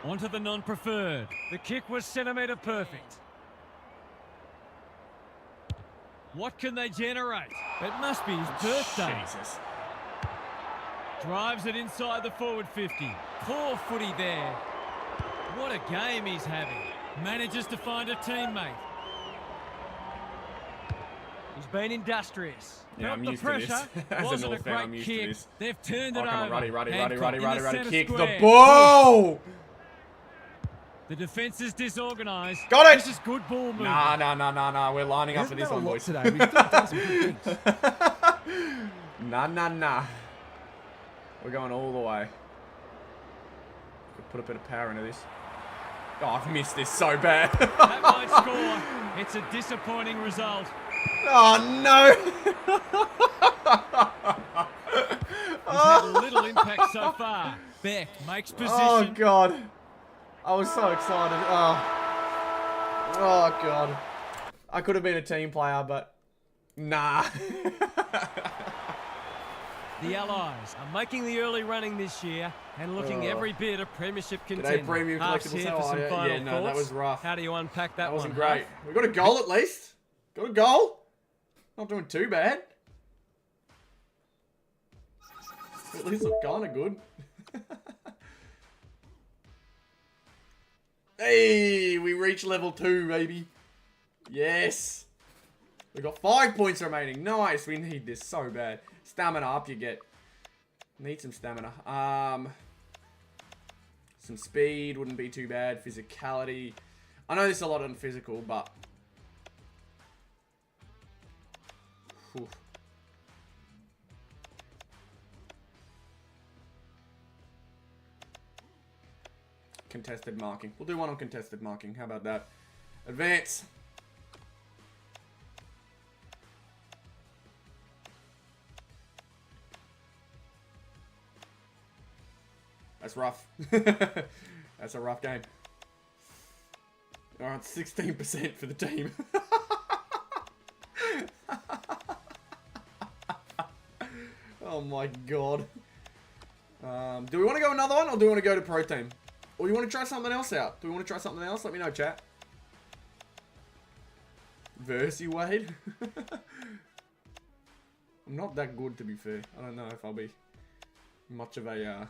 Onto the non-preferred. The kick was centimetre perfect. What can they generate? It must be his birthday. Jesus. Drives it inside the forward 50. Poor footy there. What a game he's having. Manages to find a teammate. He's been industrious. Yeah, Felt I'm the used to pressure. this. As a Wasn't a North fan, great I'm used to kick. this. They've turned Oh, it come over. on, ruddy, Hancock in the centre kick the square. ball! The defence is disorganised. Got it! This is good ball movement. Nah, we're lining up for Hasn't this done a one, lot boys. today, but he's still done some good things. Nah. We're going all the way. Could put a bit of power into this. Oh, I've missed this so bad. That might score. It's a disappointing result. Oh, no. He's had little impact so far. Beck makes position. Oh, God. I was so excited. Oh, God. I could have been a team player, but nah. The Allies are making the early running this year and looking every bit a premiership contender. Premium Half's Collectibles, here how for are some ya? final Yeah, no, that thoughts. was rough. How do you unpack that That wasn't one? great. We got a goal at least. Got a goal. Not doing too bad. At least look kind of good. Hey, we reached level 2, baby. Yes. We got 5 points remaining. Nice. We need this so bad. Stamina up you get. Need some stamina. Some speed wouldn't be too bad. Physicality. I know this is a lot on physical, but... Whew. Contested marking. We'll do one on contested marking. How about that? Advance. That's rough. That's a rough game. Alright, 16% for the team. Oh my God. Do we want to go another one or do we want to go to Pro Team? Or you want to try something else out? Do we want to try something else? Let me know, chat. Versi Wade. I'm not that good, to be fair. I don't know if I'll be much of a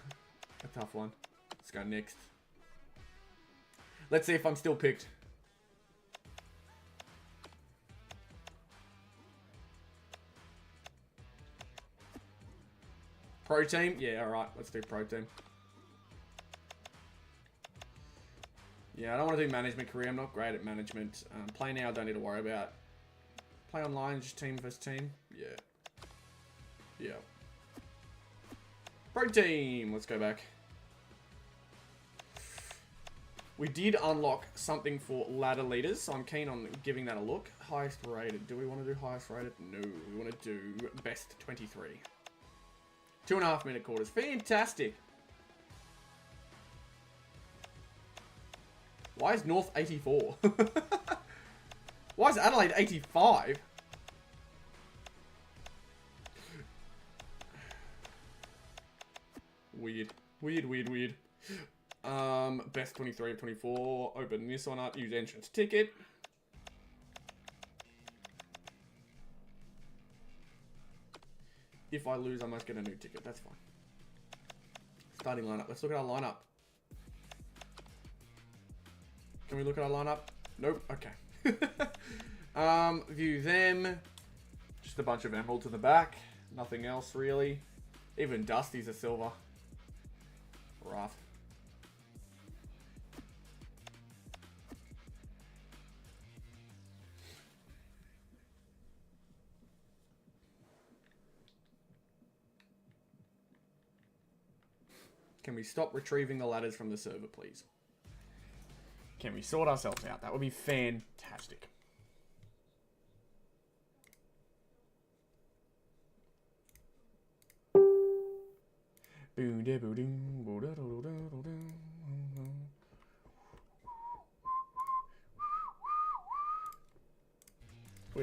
tough one. Let's go next. Let's see if I'm still picked. Pro team? Yeah, alright. Let's do pro team. Yeah, I don't want to do management career. I'm not great at management. Play now, I don't need to worry about. Play online, just team versus team. Yeah. Yeah. Pro team. Let's go back. We did unlock something for ladder leaders, so I'm keen on giving that a look. Highest rated. Do we want to do highest rated? No. We want to do best 23. 2.5 minute quarters. Fantastic. Why is North 84? Why is Adelaide 85? Weird. Weird. Best 23 of 24. Open this one up. Use entrance ticket. If I lose, I must get a new ticket. That's fine. Starting lineup. Let's look at our lineup. Can we look at our lineup? Nope. Okay. View them. Just a bunch of emeralds in the back. Nothing else really. Even Dusty's a silver. Rough. Can we stop retrieving the ladders from the server, please? Can we sort ourselves out? That would be fantastic. We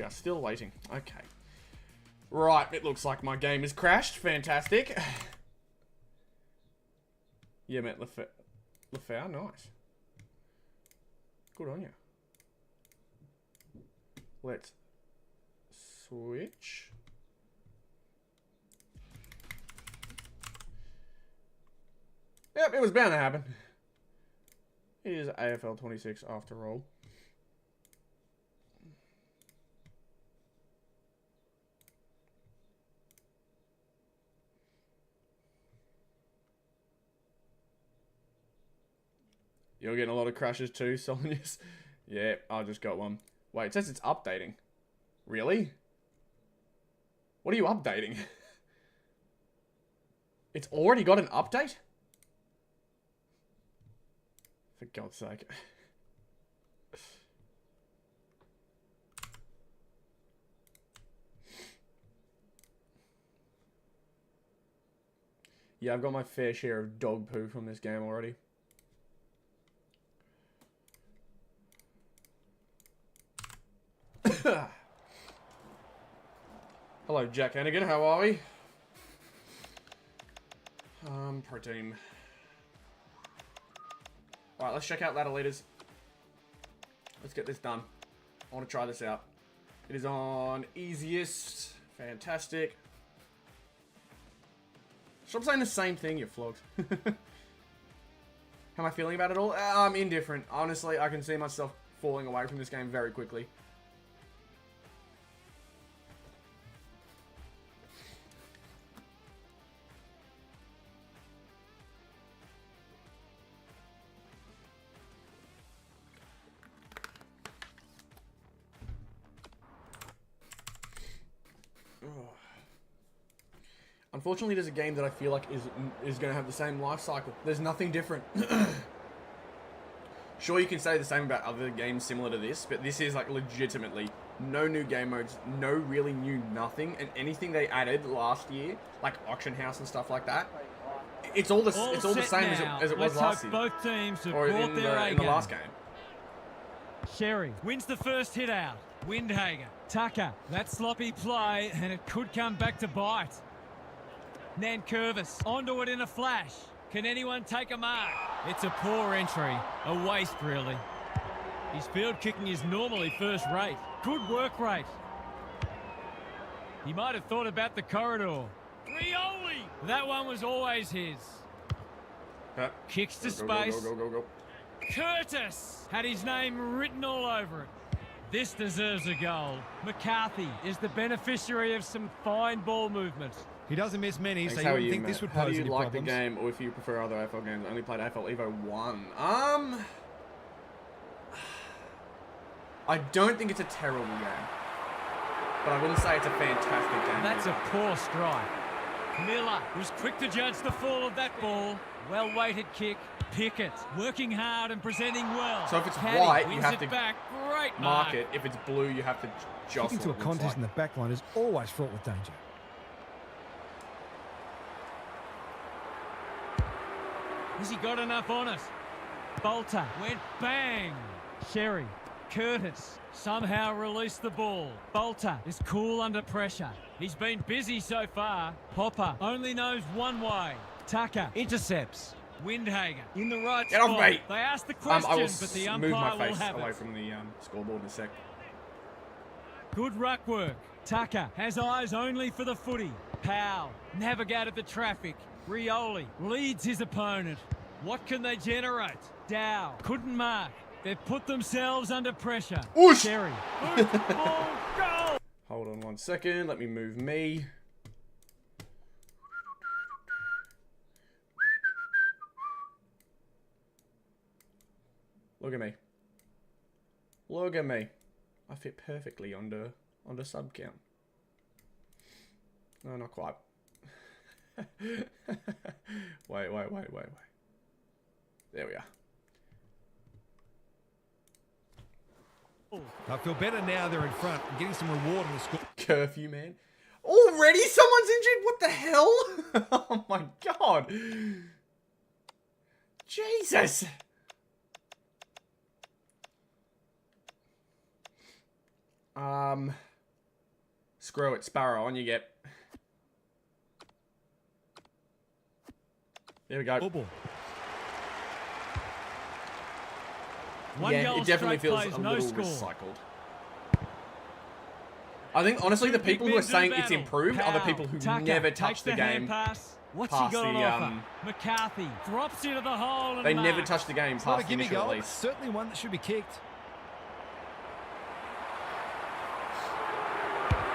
are still waiting. Okay. Right, it looks like my game has crashed. Fantastic. Yeah, Matt Lefau, nice. Good on you. Let's switch. Yep, it was bound to happen. It is AFL 26 after all. You're getting a lot of crashes too, Solonius. Yeah, I just got one. Wait, it says it's updating. Really? What are you updating? It's already got an update? For God's sake. Yeah, I've got my fair share of dog poo from this game already. Hello, Jack Hannigan. How are we? Pro team. Alright, let's check out ladder leaders. Let's get this done. I want to try this out. It is on easiest. Fantastic. Stop saying the same thing, you flogged. How am I feeling about it all? I'm indifferent. Honestly, I can see myself falling away from this game very quickly. Unfortunately, there's a game that I feel like is going to have the same life cycle. There's nothing different. Sure, you can say the same about other games similar to this, but this is like legitimately no new game modes, no really new nothing, and anything they added last year, like Auction House and stuff like that, it's all the same as it was last year. Both teams have or brought in their the last game. Sherry wins the first hit out. Windhager, Tucker, that sloppy play, and it could come back to bite. Nankervis onto it in a flash. Can anyone take a mark? It's a poor entry. A waste, really. His field kicking is normally first rate. Good work rate. He might have thought about the corridor. Rioli! That one was always his. Kicks to space. Go. Curtis had his name written all over it. This deserves a goal. McCarthy is the beneficiary of some fine ball movement. He doesn't miss many, Thanks, so you wouldn't think this would How pose do you any like problems. the game, or if you prefer other AFL games? I only played AFL Evo 1. I don't think it's a terrible game, but I wouldn't say it's a fantastic game. That's a poor strike. Miller was quick to judge the fall of that ball. Well-weighted kick. Pickett working hard and presenting well. So if it's Caddy white, you wins have it to back. Great mark it. If it's blue, you have to jostle. Kicking to a contest in the back line is always fraught with danger. Has he got enough on it? Bolter went bang. Sherry, Curtis somehow released the ball. Bolter is cool under pressure. He's been busy so far. Popper only knows one way. Tucker intercepts. Windhager in the right Get spot. off me! They asked the I question, will but the move umpire my will face have away it. from the scoreboard in a sec. Good ruck work. Tucker has eyes only for the footy. Powell navigated the traffic. Rioli leads his opponent. What can they generate? Dow couldn't mark. They've put themselves under pressure. Oosh! Sherry. Ball, goal! Hold on 1 second. Let me move me. Look at me. Look at me. I fit perfectly under sub count. No, not quite. Wait. There we are. I feel better now they're in front and getting some reward in the score. Curfew, man. Already someone's injured? What the hell? Oh my god. Jesus. Screw it, Sparrow, on you get. There we go. Bubble. Yeah, it definitely feels a little recycled. I think, honestly, the people who are saying it's improved are the people who never touch the game What's he past got on the, offer? McCarthy drops into the hole and they never marks. touch the game It's not a past the gimme initial goal. release. Certainly one that should be kicked.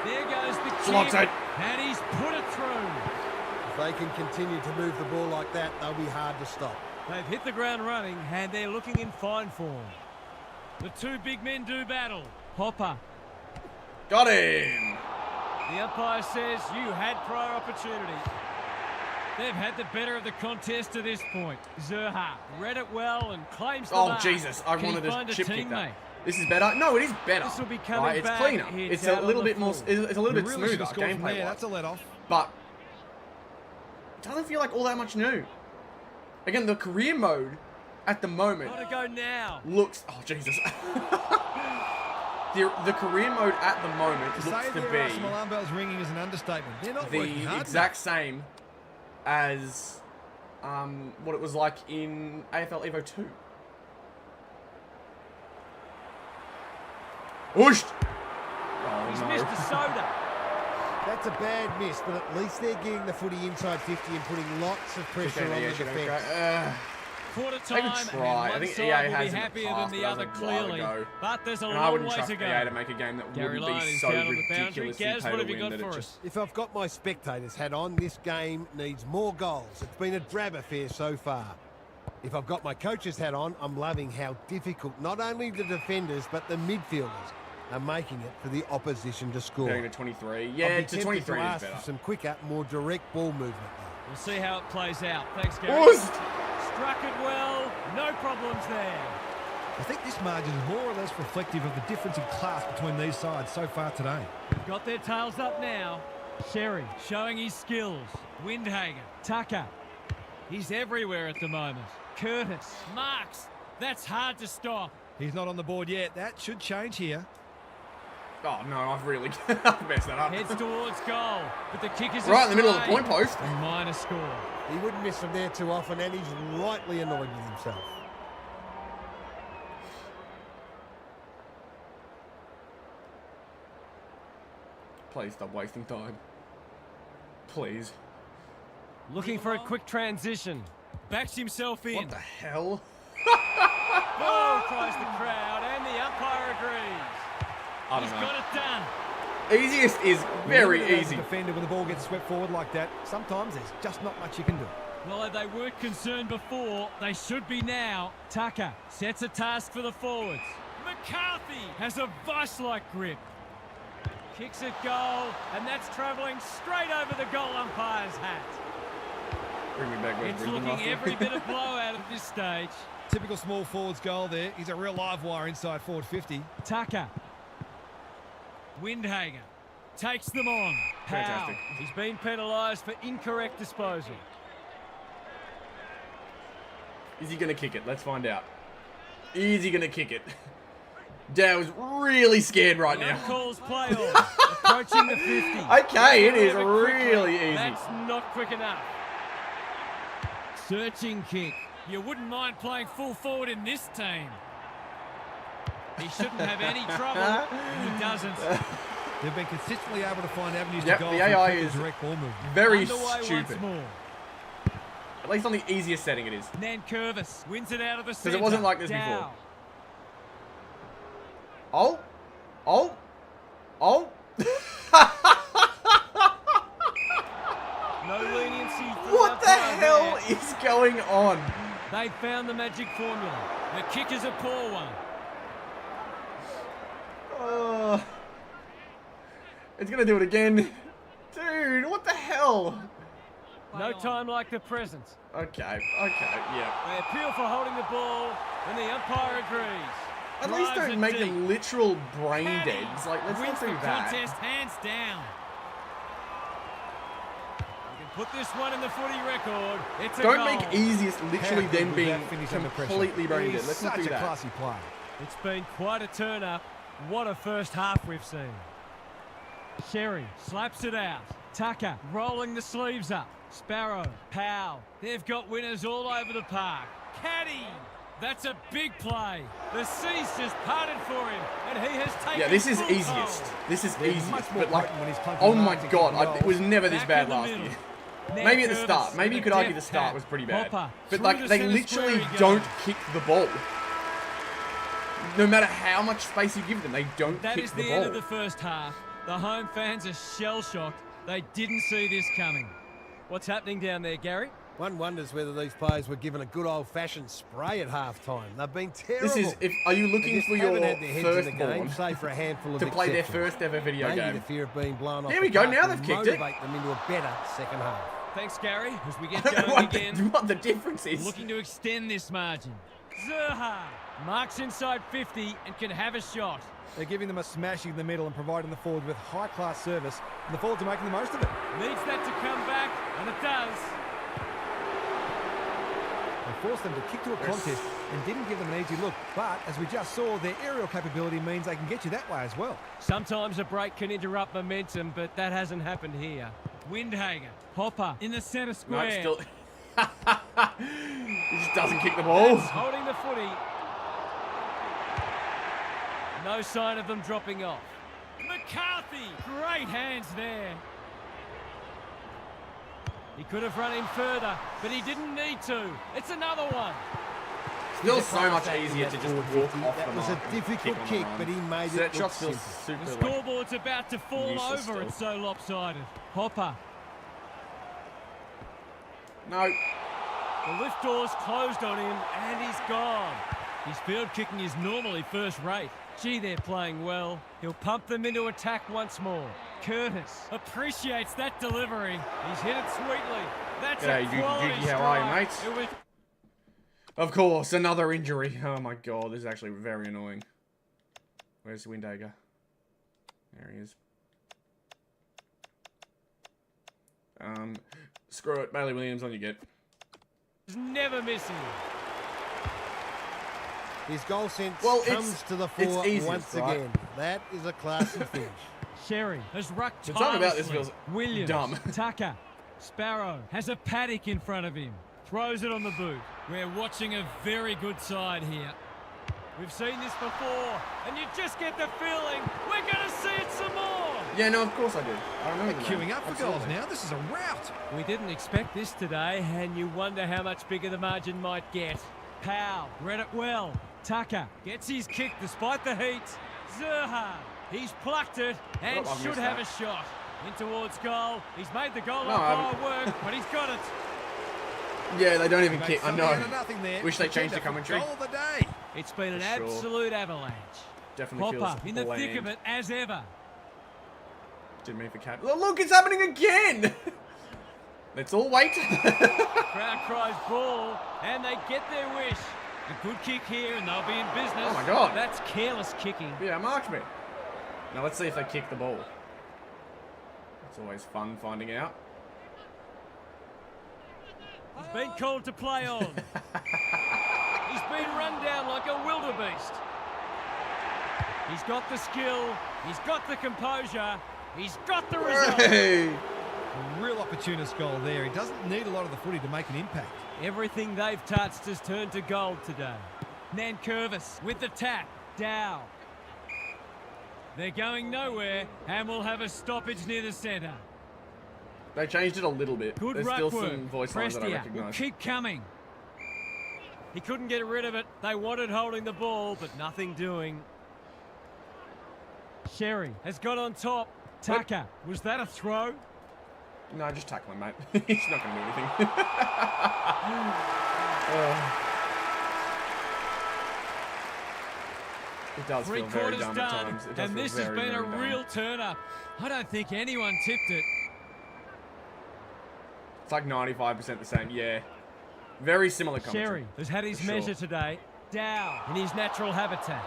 There goes the Slots kick, it. and he's put it through. If they can continue to move the ball like that, they'll be hard to stop. They've hit the ground running, and they're looking in fine form. The two big men do battle. Hopper. Got him! The umpire says you had prior opportunity. They've had the better of the contest to this point. Zerha read it well and claims the Oh, mark. Jesus, I Can he wanted find to a chip kick teammate? that. This is better. No, it is better. This will be coming right? It's back. cleaner. It's It's out a on little the bit more. full. It's a little You bit really should smoother have scored from there. gameplay. That's a let off. But it doesn't feel like all that much new. Again, the career mode at the moment Gotta go now. looks. Oh Jesus. The career mode at the moment To looks say to there are some be alarm bells ringing is an understatement. They're not working the hard exact same as what it was like in AFL Evo 2. Ooshed! Oh He's no. missed a soda. That's a bad miss, but at least they're getting the footy inside 50 and putting lots of pressure on the defence. Quarter They time, could try. and I one think side EA will be has in the happier past, than the but other that was a while clearly. ago. But there's a And I long wouldn't way trust to go. EA to make a game that Gary wouldn't Lyon be is so down on the boundary. ridiculously Gaz, pay what to have you win got that for it us? just... If I've got my spectators hat on, this game needs more goals. It's been a drab affair so far. If I've got my coach's hat on, I'm loving how difficult not only the defenders but the midfielders are making it for the opposition to score. Going to 23. I'd Yeah, be to tempted 23 to is ask better. for some quicker, more direct ball movement though. We'll see how it plays out. Thanks, Gary. Ooshed! Struck it well. No problems there. I think this margin is more or less reflective of the difference in class between these sides so far today. Got their tails up now. Sherry showing his skills. Windhager. Tucker. He's everywhere at the moment. Curtis. Marks. That's hard to stop. He's not on the board yet. That should change here. Oh no, I've really I've messed that up. Heads towards goal. But the kick is Right in the middle of the astray. point post. A minor score. He wouldn't miss them there too often, and he's rightly annoyed with himself. Please stop wasting time. Please. Looking for a quick transition. Backs himself in. What the hell? Oh, cries the crowd, and the umpire agrees. I don't He's know. got it done. Easiest is very Remember, as a easy. defender, when the ball gets swept forward like that, sometimes there's just not much you can do. Well, they weren't concerned before. They should be now. Tucker sets a task for the forwards. McCarthy has a vice-like grip. Kicks it goal, and that's travelling straight over the goal umpire's hat. Bring me back West It's Brisbane, looking Rusty. every bit of blowout at this stage. Typical small forwards goal there. He's a real live wire inside forward 50. Tucker. Windhager takes them on. Powell. Fantastic. He's been penalised for incorrect disposal. Is he going to kick it? Let's find out. Is he going to kick it? Dow's really scared right now. Calls play on. Approaching the 50. Okay, it is Have it quickly. really easy. That's not quick enough. Searching kick. You wouldn't mind playing full forward in this team. He shouldn't have any trouble, and he doesn't. They've been consistently able to find avenues Yep, to goal the through AI quick and is direct ball movement. Very Underway stupid. once more. At least on the easiest setting it is. Nankervis wins it out of the centre. Because it wasn't like this Dow. before. Oh. Oh. Oh. No leniency. for What the umpire hell there. is going on? They found the magic formula. The kick is a poor one. It's going to do it again. Dude, what the hell? No time like the present. Okay, yeah. They appeal for holding the ball, and the umpire agrees. At least Drives don't it make deep. them literal brain Caddy deads. Like, let's wins not do the that. contest hands down. You can put this one in the footy record. It's a Don't goal. make easiest literally How them good was being that finish under pressure? completely brain He's dead. Let's not such do a that. classy player. It's been quite a turn-up. What a first half we've seen. Sherry slaps it out. Tucker rolling the sleeves up. Sparrow, Powell. They've got winners all over the park. Caddy. That's a big play. The sea's just parted for him, and he has taken Yeah, this is full easiest. hold. This is He's easiest. much more But, like, potent when he's clunky oh my marks and god, kicking it was goals. never this Back bad in the last middle. year. Now Maybe at the Curtis start. Maybe you with could a argue the deft start tap. was pretty bad. Hopper But, through like, the they centre literally square he don't goes. kick the ball. No matter how much space you give them, they don't That kick is the the ball. end of the first half. The home fans are shell-shocked. They didn't see this coming. What's happening down there, Gary? One wonders whether these players were given a good old-fashioned spray at half-time. They've been terrible. This is, are you They looking just for your haven't had their heads in the firstborn game, save for a handful of to play their exceptions. first ever video Maybe game? the fear of being blown off There the we go, park now will they've kicked it. motivate them into a better second half. Thanks, Gary, as we get I don't know going what the, again. what the difference is. Looking to extend this margin. Zerha marks inside 50 and can have a shot. They're giving them a smashing in the middle and providing the forwards with high-class service, and the forwards are making the most of it. Needs that to come back, and it does. They forced them to kick to a contest and didn't give them an easy look, but as we just saw, their aerial capability means they can get you that way as well. Sometimes a break can interrupt momentum, but that hasn't happened here. Windhager, Hopper in the centre No, square. it's still... he just doesn't kick the ball. That's holding the footy. No sign of them dropping off. McCarthy, great hands there. He could have run in further, but he didn't need to. It's another one. Still so much easier to just walk off That the was mark a and difficult on the kick, run. but he made So it that look shot feels simple. The super like, scoreboard's about to fall useless over. still. It's so lopsided. Hopper. no. The lift door's closed on him, and he's gone. His field kicking is normally first rate. Gee, they're playing well. He'll pump them into attack once more. Curtis appreciates that delivery. He's hit it sweetly. That's G'day, a Juki quality Juki, how are you, strike. mates? It was Of course, another injury. Oh my god, this is actually very annoying. Where's Windhager? There he is. Screw it. Bailey Williams, on you get. never missing. His goal sense Well, comes to the fore easiest, once right? again. That is a classy finish. Sherry has rucked The something about this tirelessly. feels Williams, dumb. Tucker, Sparrow has a paddock in front of him. Throws it on the boot. We're watching a very good side here. We've seen this before, and you just get the feeling we're going to see it some more. Yeah, no, of course I did. I remember the Queuing name. up for Absolutely. goals now. This is a rout. We didn't expect this today, and you wonder how much bigger the margin might get. Powell read it well. Tucker gets his kick despite the heat. Zerha, he's plucked it and I've should missed have that. a shot. In towards goal. He's made the goal No, line work, but he's got it. Yeah, they don't even He kick. made I something out know. of nothing there. Wish they changed the Contender for commentary. Goal of the day. It's been an For sure. absolute avalanche. Definitely Hopper feels in the thick bland. of it as ever. Didn't mean for cap. Oh, look, it's happening again. Let's all wait. Crowd cries ball, and they get their wish. A good kick here, and they'll be in business. Oh my God. That's careless kicking. Yeah, marked me. Now let's see if they kick the ball. It's always fun finding out. He's been called to play on. He's been run down like a wildebeest. He's got the skill. He's got the composure. He's got the result. Hey. A real opportunist goal there. He doesn't need a lot of the footy to make an impact. Everything they've touched has turned to gold today. Nankervis with the tap. Dow. They're going nowhere, and we'll have a stoppage near the centre. They changed it a little bit. Good There's ruck still work. some voice lines that I Prestia will recognise. keep coming. He couldn't get rid of it. They wanted holding the ball, but nothing doing. Sherry has got on top. Tucker, was that a throw? No, just tackle him, mate. He's not going to do anything. It does Three feel very quarters dumb at done, times. It does and feel this has very, been a very dumb. real turn-up. I don't think anyone tipped it. It's like 95% the same. Yeah. Very similar commentary. Sherry has had his For sure. measure today. Dow in his natural habitat.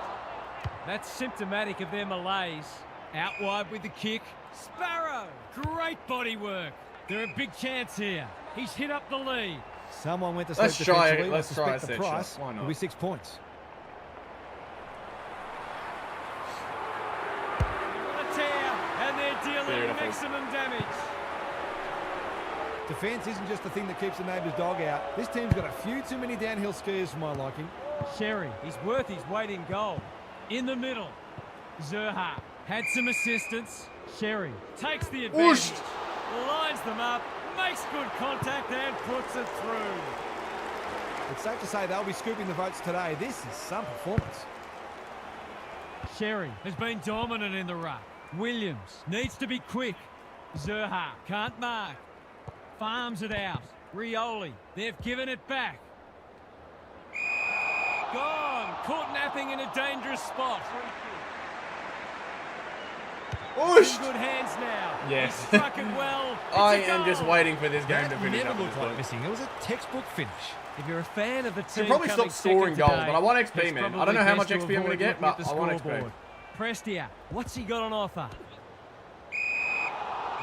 That's symptomatic of their malaise. Out wide with the kick. Sparrow, great body work. They're a big chance here. He's hit up the lead. Someone went to Let's sleep try it. defensively. Let's I try a suspect the set shot. price Why not? will be 6 points. A tear, and they're dealing Beautiful. maximum damage. Defence isn't just the thing that keeps the neighbour's dog out. This team's got a few too many downhill skiers for my liking. Sherry, he's worth his weight in gold. In the middle, Zerha had some assistance. Sherry takes the advantage, lines them up, makes good contact and puts it through. It's safe to say they'll be scooping the votes today. This is some performance. Sherry has been dominant in the ruck. Williams needs to be quick. Zerha can't mark. Farms it out. Rioli, they've given it back. Gone. Caught napping in a dangerous spot. Whoosh! In good hands now. Yes. He struck it well. It's I a am just goal. waiting for this game That to finish never up at looked this like point. missing. It was a textbook finish. If you're a fan of the team, probably coming stop scoring second goals, today, but I want XP, it's man. I probably don't know how best much to XP I'm gonna avoid get, looking at but the I want XP. scoreboard. Prestia, what's he got on offer?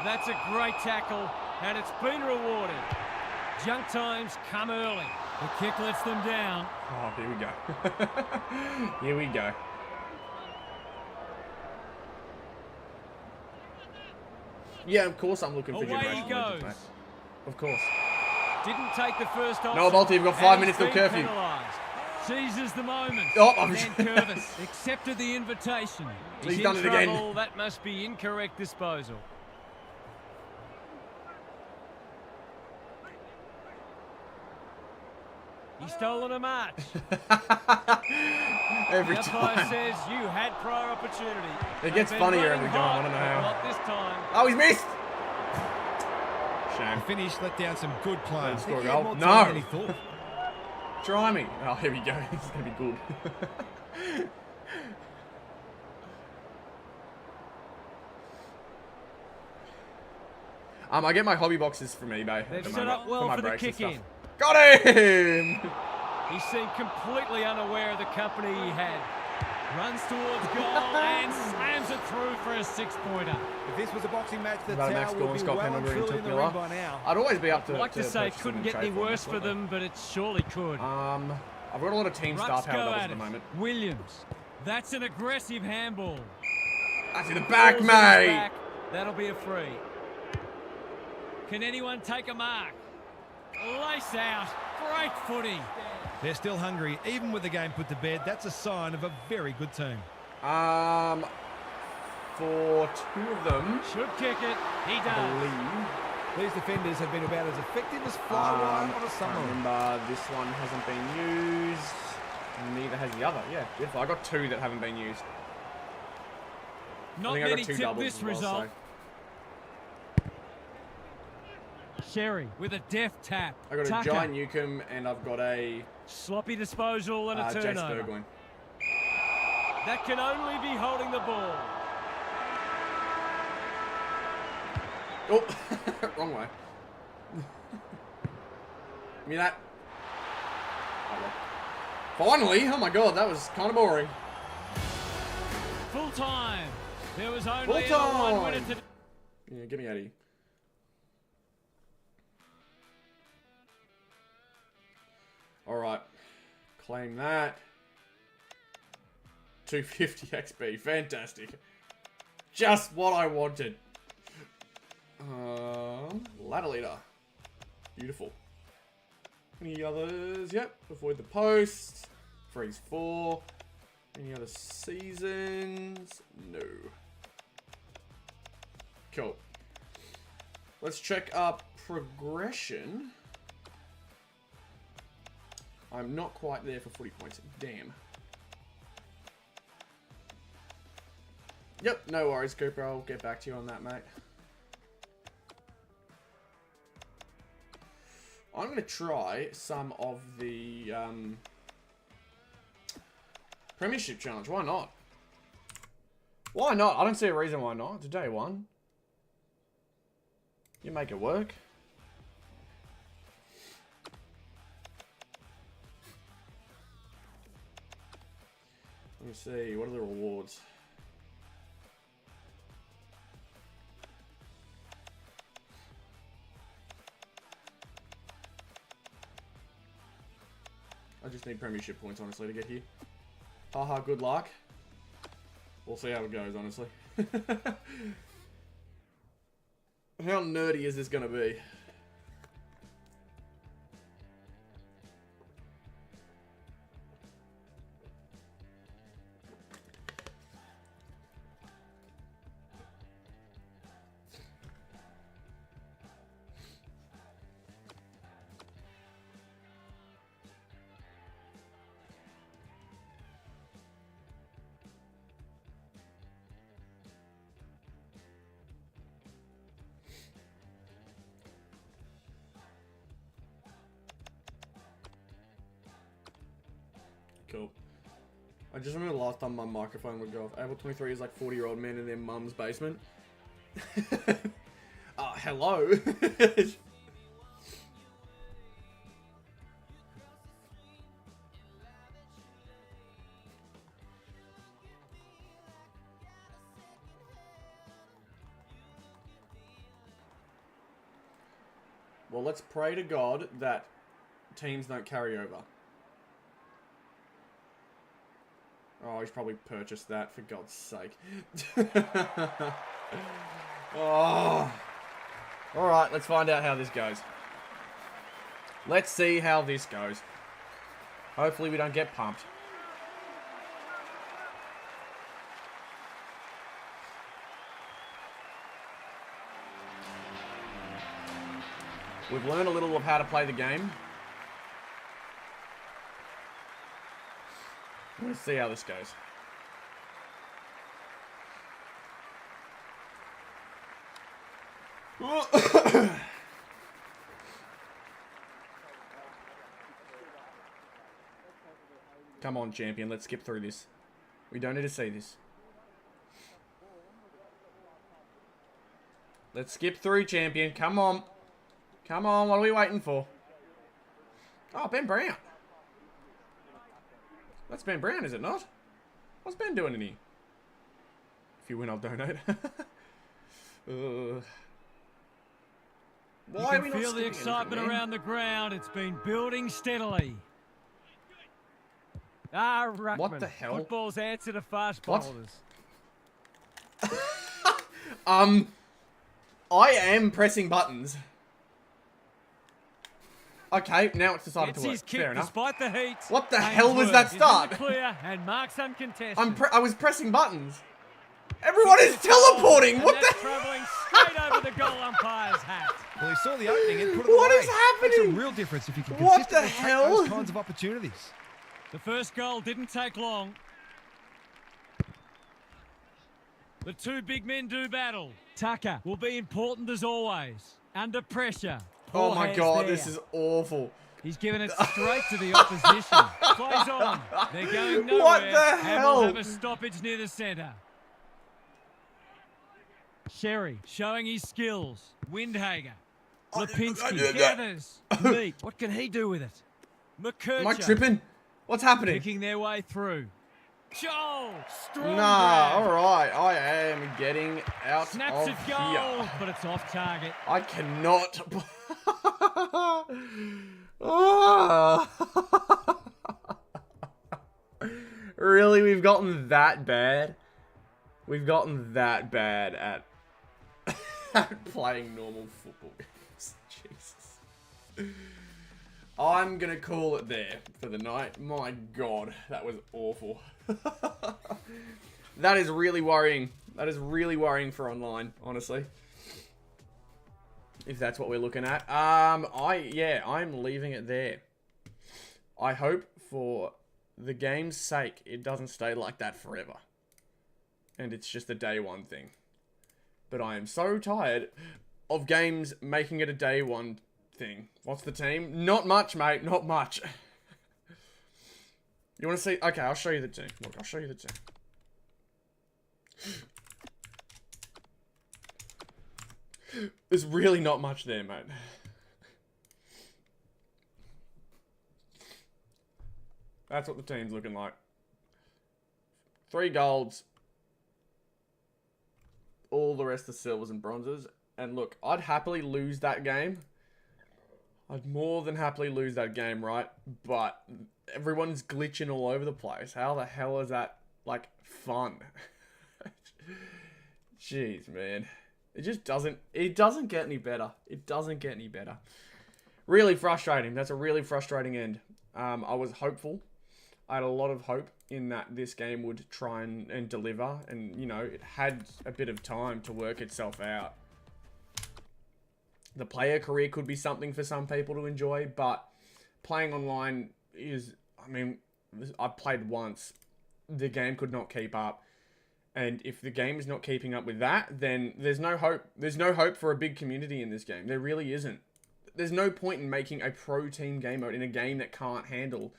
That's a great tackle, and it's been rewarded. Junk times come early. The kick lets them down. Oh, here we go. Here we go. Yeah, of course I'm looking for Away he Generation Legends, goes. mate. Of course. Didn't take the first option. No, Balti, you've got 5 and minutes he's till been curfew. penalised. Seizes the moment. Oh, I'm Dan Curvis accepted the invitation. He's in done it again. trouble. That must be incorrect disposal. He's stolen a march. Every The umpire time. says you had prior opportunity. It gets They've been funnier running every time, I hot, don't know but how. Not this time. Oh, he's missed! Shame. The finish let down some good play. Don't I score think a he had goal. more time No. than he thought. Try me. Oh, here we go. This is going to be good. I get my hobby boxes from eBay. at They've the set moment up well my for the breaks and kick in. stuff. Got him! He seemed completely unaware of the company he had. Runs towards goal and slams it through for a 6-pointer. If this was a boxing match, the About a max tower score would and be Scott well and Pendlebury and truly in Took the ring Miller. by now. I'd always be up to I'd like to say it purchase couldn't them get any and trade worse them, for them, but it surely could. I've got a lot of team star Rucks power go doubles at at the it. moment. Williams. That's an aggressive handball. That's in the back, Balls in his mate! back. That'll be a free. Can anyone take a mark? Lace out. Great footy. They're still hungry. Even with the game put to bed, that's a sign of a very good team. for 2 of them. Should kick it. He I does. believe. These defenders have been about as effective as fly wire on a I summer. remember this one hasn't been used. Neither has the other. Yeah, beautiful. I got 2 that haven't been used. Not I think I many got 2 tip doubles this as well, result. so. Sherry with a deft tap. I got a Tucker. Giant Newcomb and I've got a Sloppy disposal and a Jace turnover. Burgoyne. That can only be holding the ball. Oh, wrong way. Give me that. Finally! Oh my god, that was kind of boring. Full time. There was only Full time. one winner to... Yeah, get me out of here. Alright. Claim that. 250 XP. Fantastic. Just what I wanted. Ladder leader. Beautiful. Any others? Yep. Avoid the post. Freeze 4. Any other seasons? No. Cool. Let's check our progression. I'm not quite there for 40 points. Damn. Yep, no worries, Cooper. I'll get back to you on that, mate. I'm going to try some of the Premiership Challenge. Why not? Why not? I don't see a reason why not. It's day 1. You make it work. Let me see. What are the rewards? I just need Premiership points, honestly, to get here. Haha, good luck. We'll see how it goes, honestly. How nerdy is this going to be? Cool. I just remember the last time my microphone would go off. Able 23 is like 40-year-old men in their mum's basement. Hello. Well, let's pray to God that teams don't carry over. Oh, he's probably purchased that, for God's sake. Oh. Alright, let's find out how this goes. Let's see how this goes. Hopefully we don't get pumped. We've learned a little of how to play the game. Let's see how this goes. Come on, champion. Let's skip through this. We don't need to see this. Let's skip through, champion. Come on. Come on. What are we waiting for? Oh, Ben Brown. That's Ben Brown, is it not? What's Ben doing in here? If you win, I'll donate. Why you can feel the excitement around the ground. It's been building steadily. Ruckman. What the hell? Football's answer to fast What? bowlers. I am pressing buttons. Okay, now it's decided to work. Gets his kick Fair enough. despite the heat. What the hell was that He's in start? the clear and marks uncontested. I was pressing buttons. Everyone is teleporting. And What that's the? travelling straight over the goal umpire's hat. Well, he saw the opening and put it What away. is happening? Makes a real difference if you can What the consistently take hell? those kinds of opportunities. The first goal didn't take long. The two big men do battle. Tucker will be important as always. Under pressure. Oh Poor my hands god, there. this is awful. He's given it straight to the opposition. Plays on. They're going nowhere. What the And hell? we'll have a stoppage near the centre. Sherry showing his skills. Windhager. Lipinski gathers. Meek. What can he do with it? McKercher. Am I tripping? What's happening? Picking their way through. Joel. Strong Nah, grab. alright. I am getting out Snaps of it goal, here. but it's off target. I cannot. Oh. Really? We've gotten that bad? We've gotten that bad at, at playing normal football games. Jesus. I'm going to call it there for the night. My God, that was awful. That is really worrying. That is really worrying for online, honestly. If that's what we're looking at. I'm leaving it there. I hope for the game's sake it doesn't stay like that forever. And it's just a day one thing. But I am so tired of games making it a day one thing. What's the team? Not much, mate. Not much. You want to see? Okay, I'll show you the team. Look, I'll show you the team. There's really not much there, mate. That's what the team's looking like. 3 golds. All the rest are silvers and bronzes. And look, I'd happily lose that game. I'd more than happily lose that game, right? But everyone's glitching all over the place. How the hell is that, like, fun? Jeez, man. It just doesn't get any better. It doesn't get any better. Really frustrating. That's a really frustrating end. I was hopeful. I had a lot of hope in that this game would try and deliver. And, you know, it had a bit of time to work itself out. The player career could be something for some people to enjoy, but playing online is, I mean, I've played once. The game could not keep up. And if the game is not keeping up with that, then there's no hope. There's no hope for a big community in this game. There really isn't. There's no point in making a pro team game mode in a game that can't handle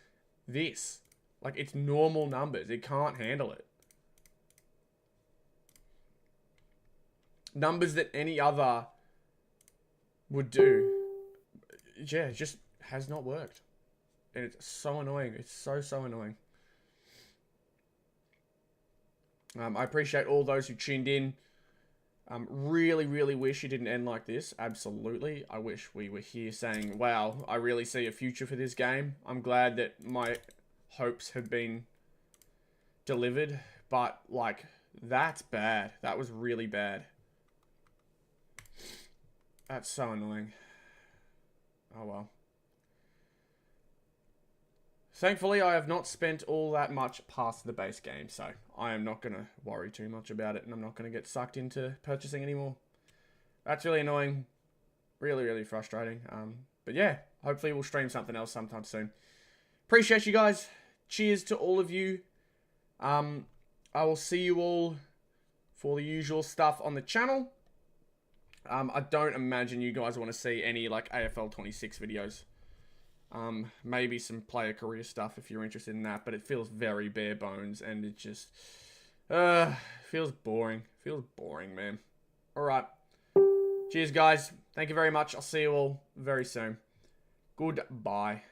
this. Like, it's normal numbers. It can't handle it. Numbers that any other would do. Yeah, it just has not worked. And it's so annoying. It's so annoying. I appreciate all those who tuned in. Really wish it didn't end like this. Absolutely. I wish we were here saying, wow, I really see a future for this game. I'm glad that my hopes have been delivered. But, like, that's bad. That was really bad. That's so annoying. Oh, well. Thankfully, I have not spent all that much past the base game, so I am not going to worry too much about it, and I'm not going to get sucked into purchasing anymore. That's really annoying. Really frustrating. But yeah, hopefully we'll stream something else sometime soon. Appreciate you guys. Cheers to all of you. I will see you all for the usual stuff on the channel. I don't imagine you guys want to see any, like, AFL 26 videos. Maybe some player career stuff if you're interested in that, but it feels very bare bones, and it just, feels boring. Feels boring, man. Alright. Cheers, guys. Thank you very much. I'll see you all very soon. Goodbye.